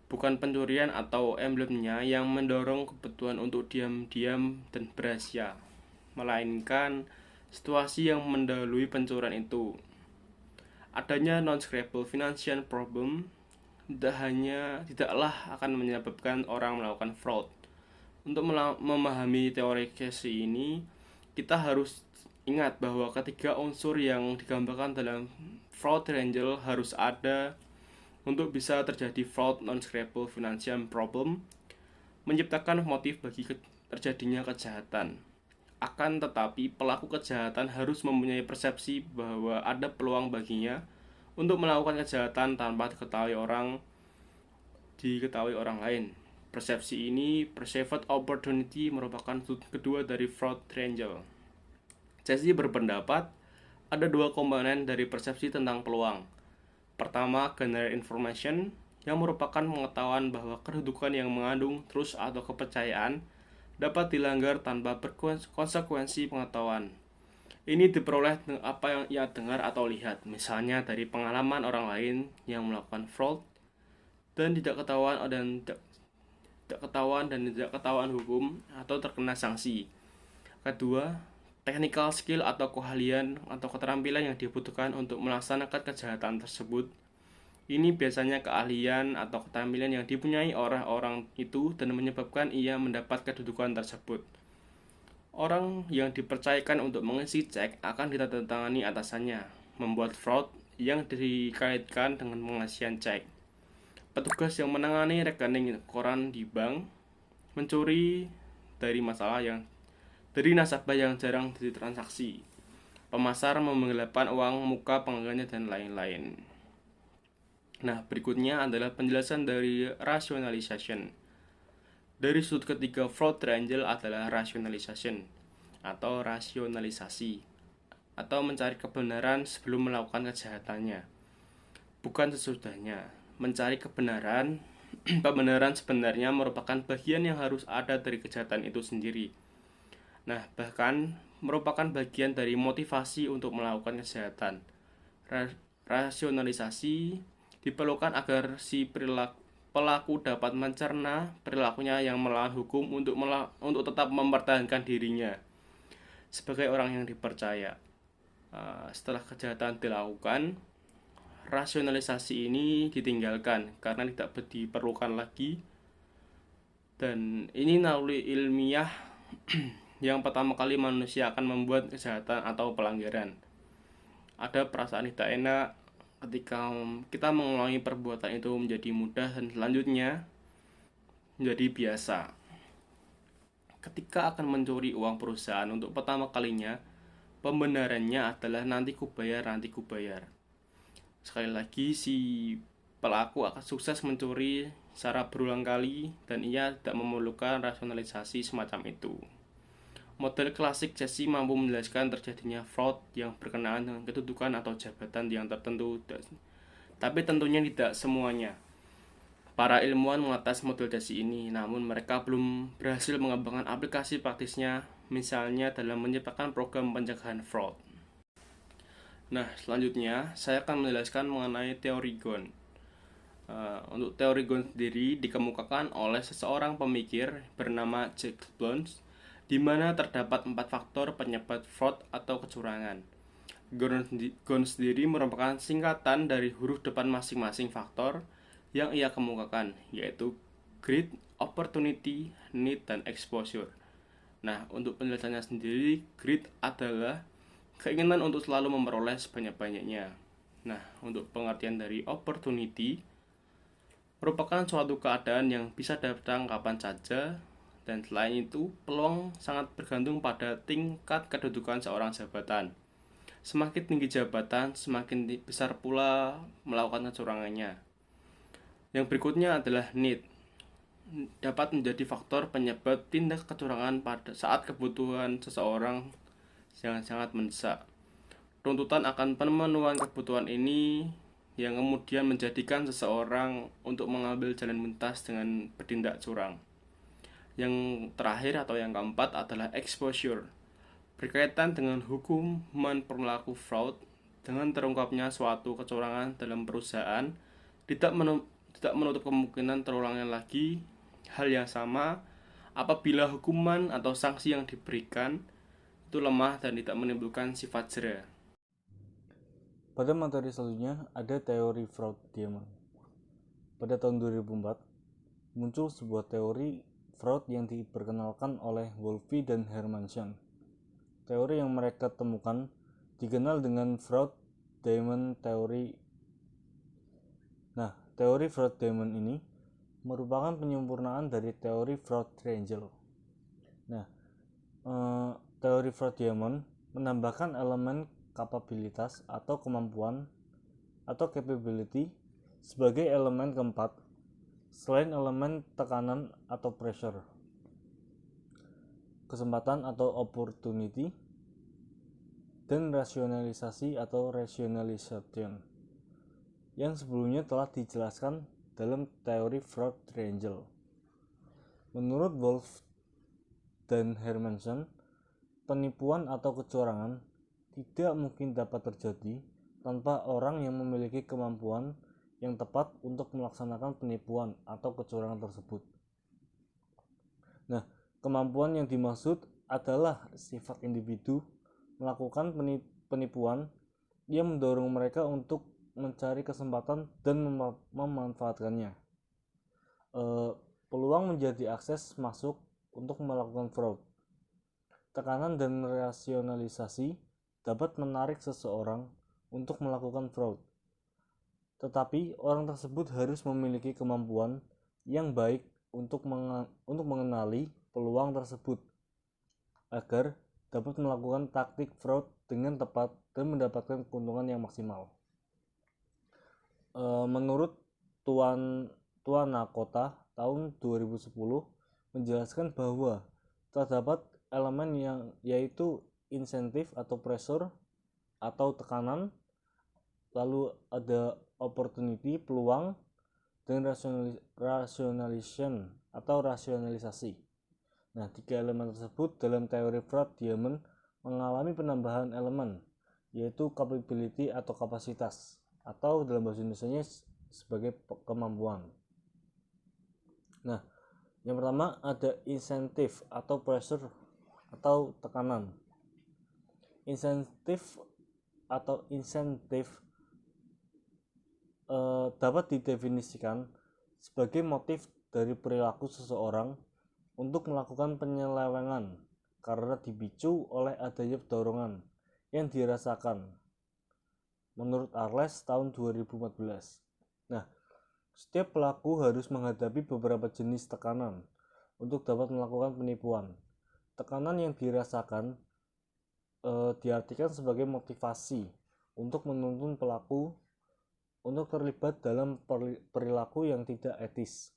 Bukan pencurian atau emblemnya yang mendorong kebutuhan untuk diam-diam dan berasia, melainkan situasi yang mendahului pencurian itu. Adanya non-scrapable financial problem tidaklah akan menyebabkan orang melakukan fraud. Untuk memahami teori Casey ini, kita harus ingat bahwa ketiga unsur yang digambarkan dalam fraud triangle harus ada untuk bisa terjadi fraud non-scrapable financial problem, menciptakan motif bagi terjadinya kejahatan. Akan tetapi, pelaku kejahatan harus mempunyai persepsi bahwa ada peluang baginya untuk melakukan kejahatan tanpa diketahui orang lain. Persepsi ini, perceived opportunity, merupakan sudut kedua dari fraud triangle. Jesse berpendapat ada dua komponen dari persepsi tentang peluang. Pertama, general information, yang merupakan pengetahuan bahwa kedudukan yang mengandung trust atau kepercayaan dapat dilanggar tanpa berkonsekuensi pengetahuan. Ini diperoleh dengan apa yang ia dengar atau lihat, misalnya dari pengalaman orang lain yang melakukan fraud dan tidak tidak ketahuan hukum atau terkena sanksi. Kedua, technical skill atau keahlian atau keterampilan yang dibutuhkan untuk melaksanakan kejahatan tersebut. Ini biasanya keahlian atau keterampilan yang dipunyai orang itu dan menyebabkan ia mendapat kedudukan tersebut. Orang yang dipercayakan untuk mengisi cek akan ditandatangani atasannya, membuat fraud yang dikaitkan dengan pengisian cek. Petugas yang menangani rekening koran di bank, mencuri dari nasabah yang jarang ditransaksi, pemasar menggelapkan uang muka pelanggannya dan lain-lain. Nah, berikutnya adalah penjelasan dari rationalization. Dari sudut ketiga, fraud triangle adalah rationalization atau rasionalisasi atau mencari kebenaran sebelum melakukan kejahatannya, bukan sesudahnya. Mencari kebenaran, kebenaran sebenarnya merupakan bagian yang harus ada dari kejahatan itu sendiri. Nah, bahkan merupakan bagian dari motivasi untuk melakukan kejahatan. Rasionalisasi diperlukan agar si pelaku dapat mencerna perilakunya yang melawan hukum untuk tetap mempertahankan dirinya sebagai orang yang dipercaya. Setelah kejahatan dilakukan, rasionalisasi ini ditinggalkan karena tidak diperlukan lagi, dan ini naluri ilmiah yang pertama kali manusia akan membuat kejahatan atau pelanggaran. Ada perasaan tidak enak ketika kita mengulangi perbuatan itu menjadi mudah dan selanjutnya menjadi biasa. Ketika akan mencuri uang perusahaan untuk pertama kalinya, pembenarannya adalah nanti kubayar. Sekali lagi, si pelaku akan sukses mencuri secara berulang kali dan ia tidak memerlukan rasionalisasi semacam itu. Model klasik Jesse mampu menjelaskan terjadinya fraud yang berkenaan dengan kedudukan atau jabatan yang tertentu, tapi tentunya tidak semuanya. Para ilmuwan mengatas model Jesse ini, namun mereka belum berhasil mengembangkan aplikasi praktisnya, misalnya dalam menciptakan program pencegahan fraud. Nah, selanjutnya saya akan menjelaskan mengenai teori Ghosn. Untuk teori Ghosn sendiri dikemukakan oleh seseorang pemikir bernama Jack Blunt, di mana terdapat 4 faktor penyebab fraud atau kecurangan. Ghosn sendiri merupakan singkatan dari huruf depan masing-masing faktor yang ia kemukakan, yaitu greed, opportunity, need, dan exposure. Nah, untuk penjelasannya sendiri, greed adalah keinginan untuk selalu memperoleh sebanyak-banyaknya. Nah, untuk pengertian dari opportunity, merupakan suatu keadaan yang bisa datang kapan saja, dan selain itu, peluang sangat bergantung pada tingkat kedudukan seorang jabatan. Semakin tinggi jabatan, semakin besar pula melakukan kecurangannya. Yang berikutnya adalah need. Dapat menjadi faktor penyebab tindak kecurangan pada saat kebutuhan seseorang sangat mendesak. Tuntutan akan pemenuhan kebutuhan ini yang kemudian menjadikan seseorang untuk mengambil jalan pintas dengan bertindak curang. Yang terakhir atau yang keempat adalah exposure, berkaitan dengan hukuman perilaku fraud. Dengan terungkapnya suatu kecurangan dalam perusahaan, tidak menutup kemungkinan terulangnya lagi hal yang sama apabila hukuman atau sanksi yang diberikan itu lemah dan tidak menimbulkan sifat jera. Pada materi selanjutnya ada teori fraud Diamond. Pada tahun 2004 muncul sebuah teori fraud yang diperkenalkan oleh Wolfe dan Hermanson. Teori yang mereka temukan dikenal dengan fraud Diamond Theory. Nah, teori fraud Diamond ini merupakan penyempurnaan dari teori fraud triangle. Nah, teori fraud Diamond menambahkan elemen kapabilitas atau kemampuan atau capability sebagai elemen keempat selain elemen tekanan atau pressure, kesempatan atau opportunity, dan rasionalisasi atau rationalization yang sebelumnya telah dijelaskan dalam teori fraud triangle. Menurut Wolfe dan Hermanson, penipuan atau kecurangan tidak mungkin dapat terjadi tanpa orang yang memiliki kemampuan yang tepat untuk melaksanakan penipuan atau kecurangan tersebut. Nah, kemampuan yang dimaksud adalah sifat individu melakukan penipuan yang mendorong mereka untuk mencari kesempatan dan memanfaatkannya. Peluang menjadi akses masuk untuk melakukan fraud. Tekanan dan rasionalisasi dapat menarik seseorang untuk melakukan fraud. Tetapi orang tersebut harus memiliki kemampuan yang baik untuk mengenali peluang tersebut agar dapat melakukan taktik fraud dengan tepat dan mendapatkan keuntungan yang maksimal. Menurut Tuan Nakota tahun 2010 menjelaskan bahwa terdapat elemen yang yaitu insentif atau pressure atau tekanan, lalu ada opportunity, peluang, dan rationalization atau rasionalisasi. Nah, 3 elemen tersebut dalam teori Fraud Diamond mengalami penambahan elemen, yaitu capability atau kapasitas, atau dalam bahasa Indonesianya sebagai kemampuan. Nah, yang pertama ada insentif atau pressure atau tekanan. Insentif dapat didefinisikan sebagai motif dari perilaku seseorang untuk melakukan penyelewengan karena dipicu oleh adanya dorongan yang dirasakan menurut Arles tahun 2014. Nah, setiap pelaku harus menghadapi beberapa jenis tekanan untuk dapat melakukan penipuan. Tekanan yang dirasakan diartikan sebagai motivasi untuk menuntun pelaku untuk terlibat dalam perilaku yang tidak etis.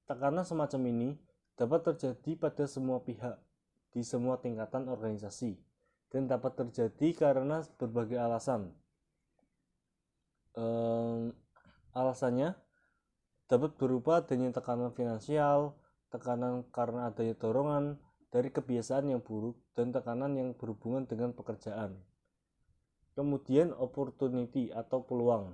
Tekanan semacam ini dapat terjadi pada semua pihak di semua tingkatan organisasi dan dapat terjadi karena berbagai alasan. Alasannya dapat berupa adanya tekanan finansial, tekanan karena adanya dorongan dari kebiasaan yang buruk, dan tekanan yang berhubungan dengan pekerjaan. Kemudian opportunity atau peluang.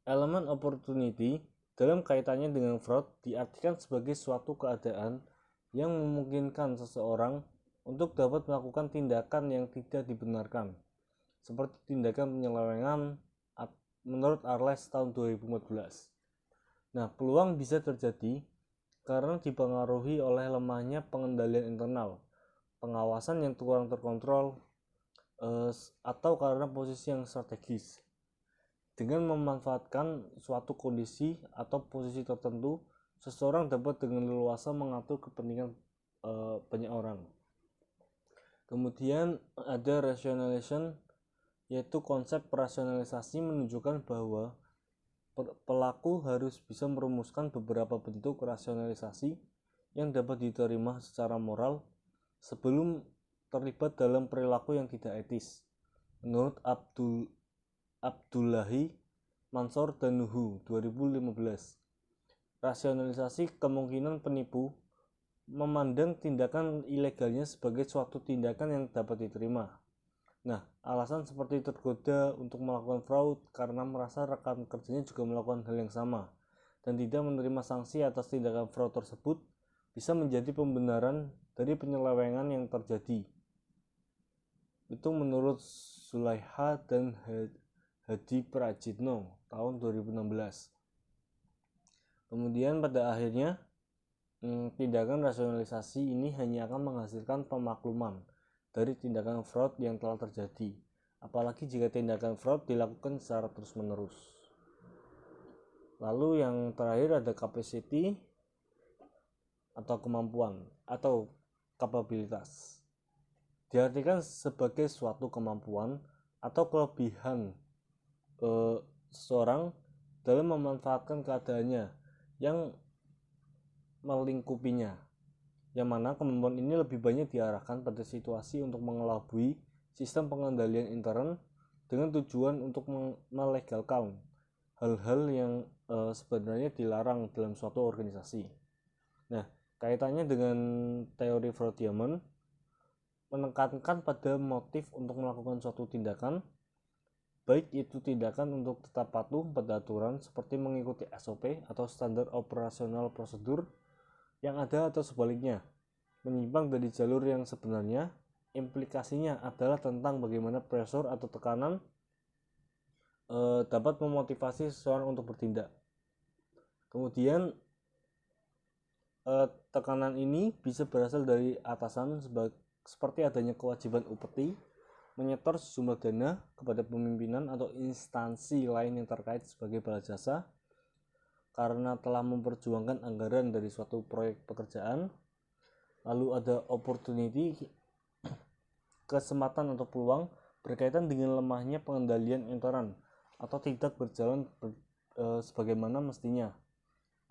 Elemen opportunity dalam kaitannya dengan fraud diartikan sebagai suatu keadaan yang memungkinkan seseorang untuk dapat melakukan tindakan yang tidak dibenarkan, seperti tindakan penyelewengan menurut Arles tahun 2014. Nah, peluang bisa terjadi karena dipengaruhi oleh lemahnya pengendalian internal, pengawasan yang kurang terkontrol, atau karena posisi yang strategis. Dengan memanfaatkan suatu kondisi atau posisi tertentu, seseorang dapat dengan leluasa mengatur kepentingan banyak orang. Kemudian ada rationalization, yaitu konsep rasionalisasi menunjukkan bahwa pelaku harus bisa merumuskan beberapa bentuk rasionalisasi yang dapat diterima secara moral sebelum terlibat dalam perilaku yang tidak etis. Menurut Abdullahi Mansor dan Nuhu 2015, rasionalisasi kemungkinan penipu memandang tindakan ilegalnya sebagai suatu tindakan yang dapat diterima. Nah, alasan seperti tergoda untuk melakukan fraud karena merasa rekan kerjanya juga melakukan hal yang sama dan tidak menerima sanksi atas tindakan fraud tersebut bisa menjadi pembenaran dari penyelewengan yang terjadi. Itu menurut Zulaiha dan Hadi Prajitno tahun 2016. Kemudian pada akhirnya tindakan rasionalisasi ini hanya akan menghasilkan pemakluman dari tindakan fraud yang telah terjadi, apalagi jika tindakan fraud dilakukan secara terus-menerus. Lalu yang terakhir ada capacity atau kemampuan atau kapabilitas. Diartikan sebagai suatu kemampuan atau kelebihan seseorang dalam memanfaatkan keadaannya yang melingkupinya, yang mana kemampuan ini lebih banyak diarahkan pada situasi untuk mengelabui sistem pengendalian intern dengan tujuan untuk melegalkan hal-hal yang sebenarnya dilarang dalam suatu organisasi. Nah, kaitannya dengan teori Fraud Diamond menekankan pada motif untuk melakukan suatu tindakan, baik itu tindakan untuk tetap patuh pada aturan seperti mengikuti SOP atau standar operasional prosedur yang ada atau sebaliknya, menyimpang dari jalur yang sebenarnya. Implikasinya adalah tentang bagaimana pressure atau tekanan dapat memotivasi seseorang untuk bertindak. Kemudian tekanan ini bisa berasal dari atasan seperti adanya kewajiban upeti menyetor sejumlah dana kepada pemimpinan atau instansi lain yang terkait sebagai bala jasa karena telah memperjuangkan anggaran dari suatu proyek pekerjaan. Lalu ada opportunity, kesempatan atau peluang berkaitan dengan lemahnya pengendalian intern atau tidak berjalan sebagaimana mestinya,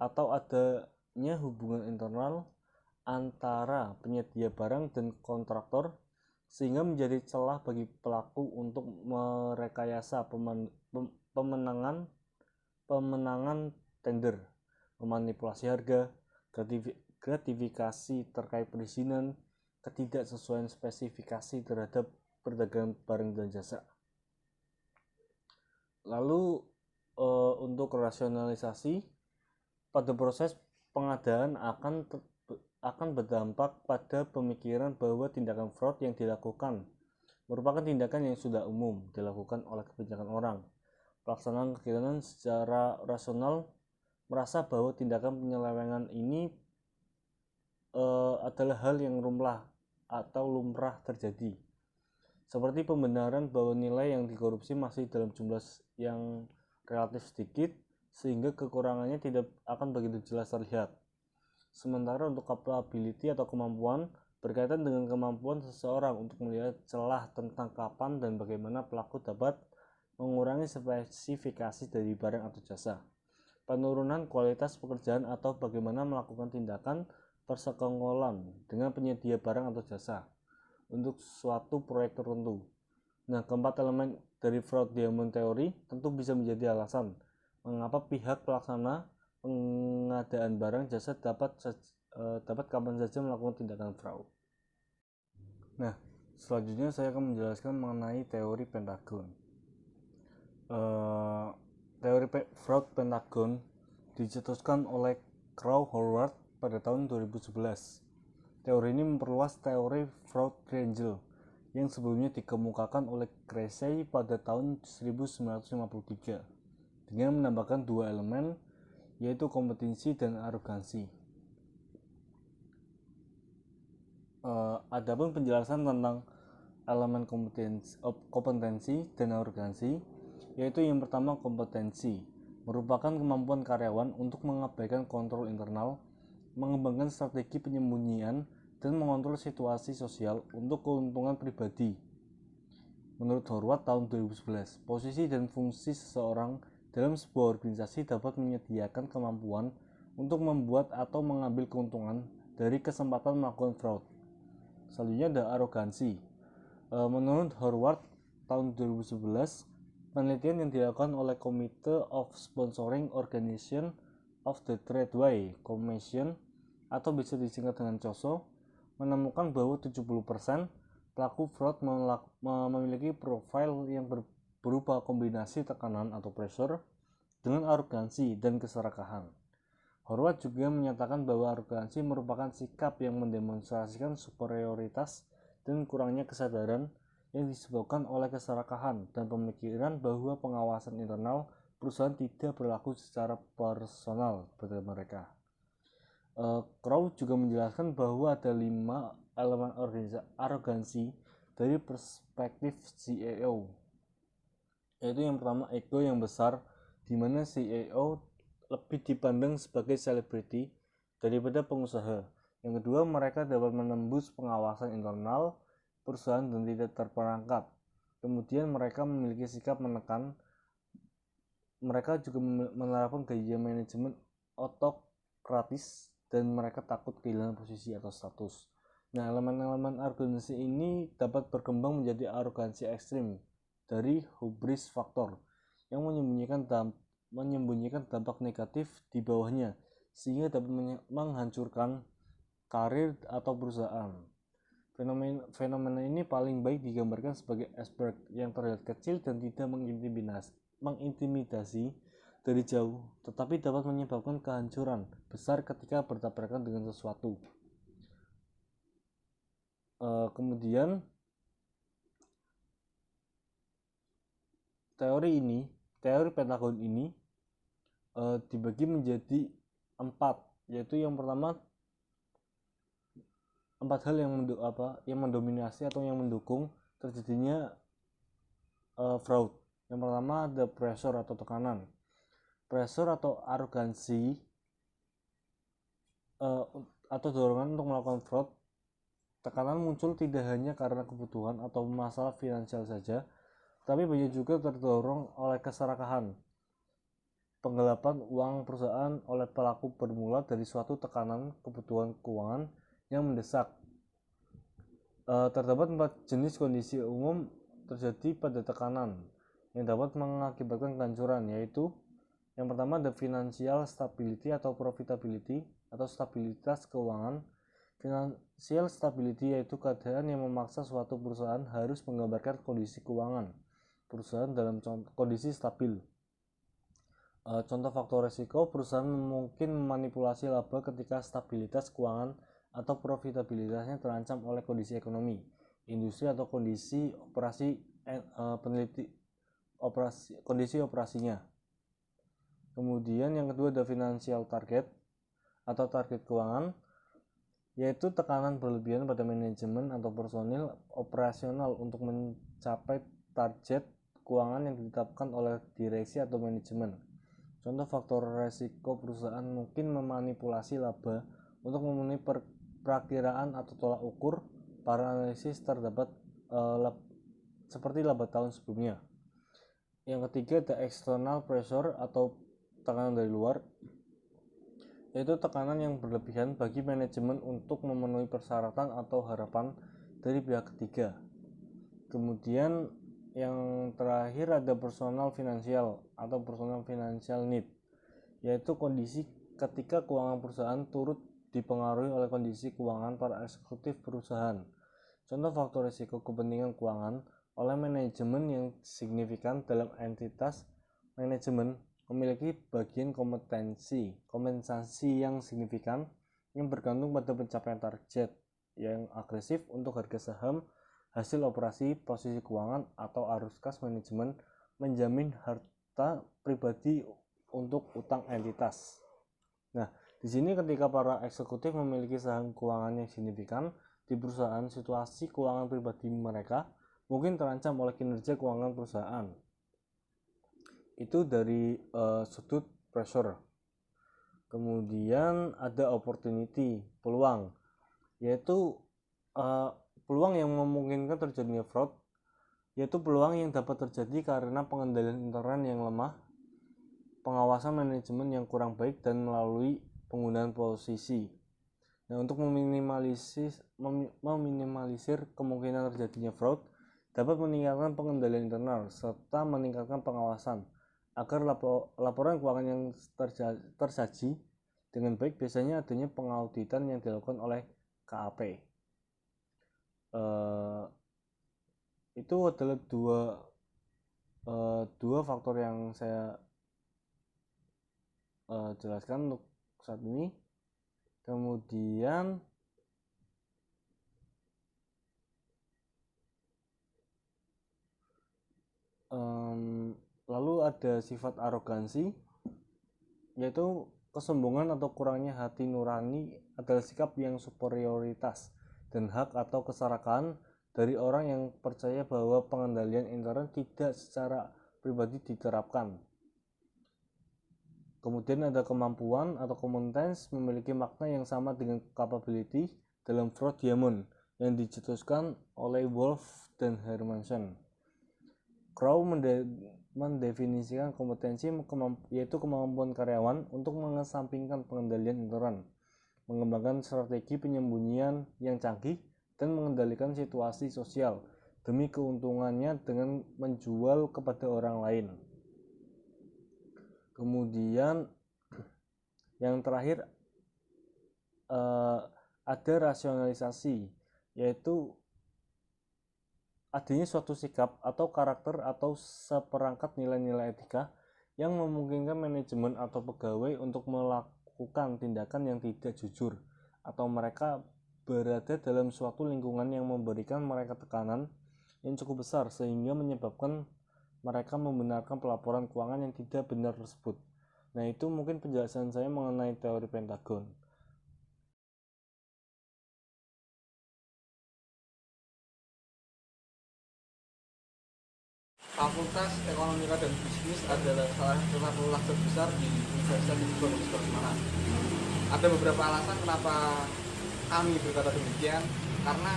atau adanya hubungan internal antara penyedia barang dan kontraktor sehingga menjadi celah bagi pelaku untuk merekayasa pemenangan tender, memanipulasi harga, gratifikasi terkait perizinan, ketidaksesuaian spesifikasi terhadap perdagangan barang dan jasa. Lalu untuk rasionalisasi, pada proses pengadaan akan berdampak pada pemikiran bahwa tindakan fraud yang dilakukan merupakan tindakan yang sudah umum dilakukan oleh kebanyakan orang. Pelaksanaan kegiatan secara rasional merasa bahwa tindakan penyelewengan ini adalah hal yang lumrah terjadi, seperti pembenaran bahwa nilai yang dikorupsi masih dalam jumlah yang relatif sedikit sehingga kekurangannya tidak akan begitu jelas terlihat. Sementara untuk capability atau kemampuan berkaitan dengan kemampuan seseorang untuk melihat celah tentang kapan dan bagaimana pelaku dapat mengurangi spesifikasi dari barang atau jasa, penurunan kualitas pekerjaan, atau bagaimana melakukan tindakan persekongkolan dengan penyedia barang atau jasa untuk suatu proyek tertentu. Nah, keempat elemen dari fraud diamond theory tentu bisa menjadi alasan mengapa pihak pelaksana pengadaan barang jasa dapat kapan saja melakukan tindakan fraud. Nah, selanjutnya saya akan menjelaskan mengenai teori Pentagon. Teori fraud Pentagon dicetuskan oleh Crow Howard pada tahun 2011. Teori ini memperluas teori fraud triangle yang sebelumnya dikemukakan oleh Cressey pada tahun 1953 dengan menambahkan dua elemen, yaitu kompetensi dan arogansi. Adapun penjelasan tentang elemen kompetensi dan arogansi, yaitu yang pertama, kompetensi merupakan kemampuan karyawan untuk mengabaikan kontrol internal, mengembangkan strategi penyembunyian, dan mengontrol situasi sosial untuk keuntungan pribadi. Menurut Horwath tahun 2011, posisi dan fungsi seseorang dalam sebuah organisasi dapat menyediakan kemampuan untuk membuat atau mengambil keuntungan dari kesempatan melakukan fraud. Selanjutnya ada arogansi. Menurut Horwath tahun 2011, penelitian yang dilakukan oleh Committee of Sponsoring Organization of the Tradeway Commission atau bisa disingkat dengan COSO menemukan bahwa 70% pelaku fraud memiliki profil yang berupa kombinasi tekanan atau pressure dengan arogansi dan keserakahan. Horwath juga menyatakan bahwa arogansi merupakan sikap yang mendemonstrasikan superioritas dan kurangnya kesadaran yang disebabkan oleh keserakahan dan pemikiran bahwa pengawasan internal perusahaan tidak berlaku secara personal pada mereka. Crow juga menjelaskan bahwa ada 5 elemen arogansi dari perspektif CEO, yaitu yang pertama, ego yang besar, di mana CEO lebih dipandang sebagai selebriti daripada pengusaha. Yang kedua, mereka dapat menembus pengawasan internal perusahaan dan tidak terperangkap. Kemudian mereka memiliki sikap menekan. Mereka juga menerapkan gaya manajemen otokratis dan mereka takut kehilangan posisi atau status. Nah, elemen-elemen arogansi ini dapat berkembang menjadi arogansi ekstrim dari hubris faktor yang menyembunyikan dampak negatif di bawahnya sehingga dapat menghancurkan karir atau perusahaan. Fenomena ini paling baik digambarkan sebagai iceberg yang terlihat kecil dan tidak mengintimidasi dari jauh, tetapi dapat menyebabkan kehancuran besar ketika bertabrakan dengan sesuatu. Kemudian teori Pentagon ini dibagi menjadi 4, yaitu yang pertama 4 hal yang mendominasi atau yang mendukung terjadinya fraud. Yang pertama ada pressure atau tekanan. Pressure atau arogansi atau dorongan untuk melakukan fraud. Tekanan muncul tidak hanya karena kebutuhan atau masalah finansial saja, tapi banyak juga terdorong oleh keserakahan. Penggelapan uang perusahaan oleh pelaku bermula dari suatu tekanan kebutuhan keuangan yang mendesak. Terdapat 4 jenis kondisi umum terjadi pada tekanan yang dapat mengakibatkan kehancuran, yaitu yang pertama ada financial stability atau profitability atau stabilitas keuangan. Financial stability yaitu keadaan yang memaksa suatu perusahaan harus menggambarkan kondisi keuangan perusahaan dalam kondisi stabil. Contoh faktor risiko, perusahaan mungkin memanipulasi laba ketika stabilitas keuangan atau profitabilitasnya terancam oleh kondisi ekonomi, industri atau kondisi kondisi operasinya. Kemudian yang kedua ada financial target atau target keuangan, yaitu tekanan berlebihan pada manajemen atau personil operasional untuk mencapai target keuangan yang ditetapkan oleh direksi atau manajemen. Contoh faktor resiko, perusahaan mungkin memanipulasi laba untuk memenuhi perakiraan atau tolak ukur para analisis terdapat seperti laba tahun sebelumnya. Yang ketiga ada external pressure atau tekanan dari luar, yaitu tekanan yang berlebihan bagi manajemen untuk memenuhi persyaratan atau harapan dari pihak ketiga. Kemudian yang terakhir ada personal finansial atau personal financial need, yaitu kondisi ketika keuangan perusahaan turut dipengaruhi oleh kondisi keuangan para eksekutif perusahaan. Contoh faktor risiko kepentingan keuangan oleh manajemen yang signifikan dalam entitas manajemen memiliki bagian kompensasi yang signifikan yang bergantung pada pencapaian target yang agresif untuk harga saham, hasil operasi, posisi keuangan, atau arus kas manajemen menjamin harta pribadi untuk utang entitas. Nah, di sini ketika para eksekutif memiliki saham keuangan yang signifikan di perusahaan, situasi keuangan pribadi mereka mungkin terancam oleh kinerja keuangan perusahaan. Itu dari sudut pressure. Kemudian ada opportunity, peluang, yaitu peluang yang memungkinkan terjadinya fraud, yaitu peluang yang dapat terjadi karena pengendalian intern yang lemah, pengawasan manajemen yang kurang baik, dan melalui penggunaan posisi. Nah, untuk meminimalisir kemungkinan terjadinya fraud, dapat meningkatkan pengendalian internal serta meningkatkan pengawasan agar laporan keuangan yang tersaji dengan baik. Biasanya adanya pengauditan yang dilakukan oleh KAP. Itu adalah dua faktor yang saya jelaskan untuk saat ini. Kemudian lalu ada sifat arogansi, yaitu kesombongan atau kurangnya hati nurani adalah sikap yang superioritas dan hak atau keserakahan dari orang yang percaya bahwa pengendalian intern tidak secara pribadi diterapkan. Kemudian ada kemampuan atau competence, memiliki makna yang sama dengan capability dalam Freud Diamond yang dicetuskan oleh Wolff dan Hermansen. Crow mendefinisikan kompetensi yaitu kemampuan karyawan untuk mengesampingkan pengendalian intern, mengembangkan strategi penyembunyian yang canggih, dan mengendalikan situasi sosial demi keuntungannya dengan menjual kepada orang lain. Kemudian yang terakhir ada rasionalisasi, yaitu adanya suatu sikap atau karakter atau seperangkat nilai-nilai etika yang memungkinkan manajemen atau pegawai untuk melakukan tindakan yang tidak jujur, atau mereka berada dalam suatu lingkungan yang memberikan mereka tekanan yang cukup besar sehingga menyebabkan mereka membenarkan pelaporan keuangan yang tidak benar tersebut. Nah, itu mungkin penjelasan saya mengenai teori Pentagon. Fakultas Ekonomika dan Bisnis adalah salah satu fakultas terbesar di Universitas Diponegoro Semarang. Ada beberapa alasan kenapa kami berkata demikian, karena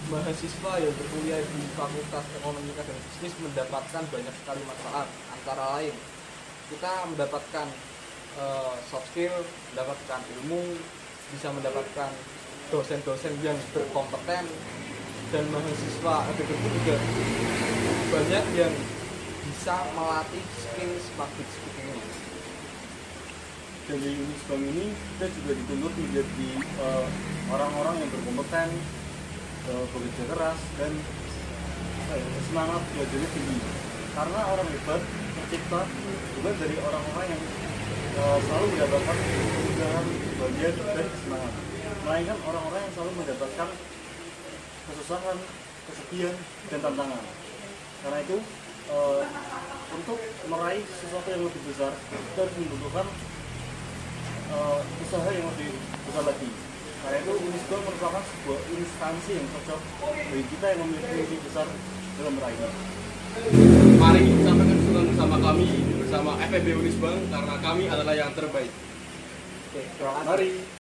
mahasiswa yang berkuliah di Fakultas Ekonomika dan Bisnis mendapatkan banyak sekali manfaat. Antara lain, kita mendapatkan soft skill, mendapatkan ilmu, bisa mendapatkan dosen-dosen yang berkompeten, dan mahasiswa ADB juga banyak yang bisa melatih skill public speaking-nya. Dari Unisbank ini kita juga dituntut menjadi orang-orang yang berkompeten, bekerja keras, dan semangat belajarnya tinggi. Karena orang hebat tercipta bukan dari orang-orang yang selalu mendapatkan kemudahan, bahagia, dan kesenangan, melainkan orang-orang yang selalu mendapatkan kesusahan, kesedihan, dan tantangan. Karena itu untuk meraih sesuatu yang lebih besar, kita harus membutuhkan usaha yang lebih besar lagi. Karena itu Unisbank merupakan sebuah instansi yang cocok bagi kita yang memiliki mimpi besar dalam meraihnya. Mari sampaikan kesulitan bersama kami, bersama FEB Unisbank, karena kami adalah yang terbaik. Oke, terima kasih. Mari.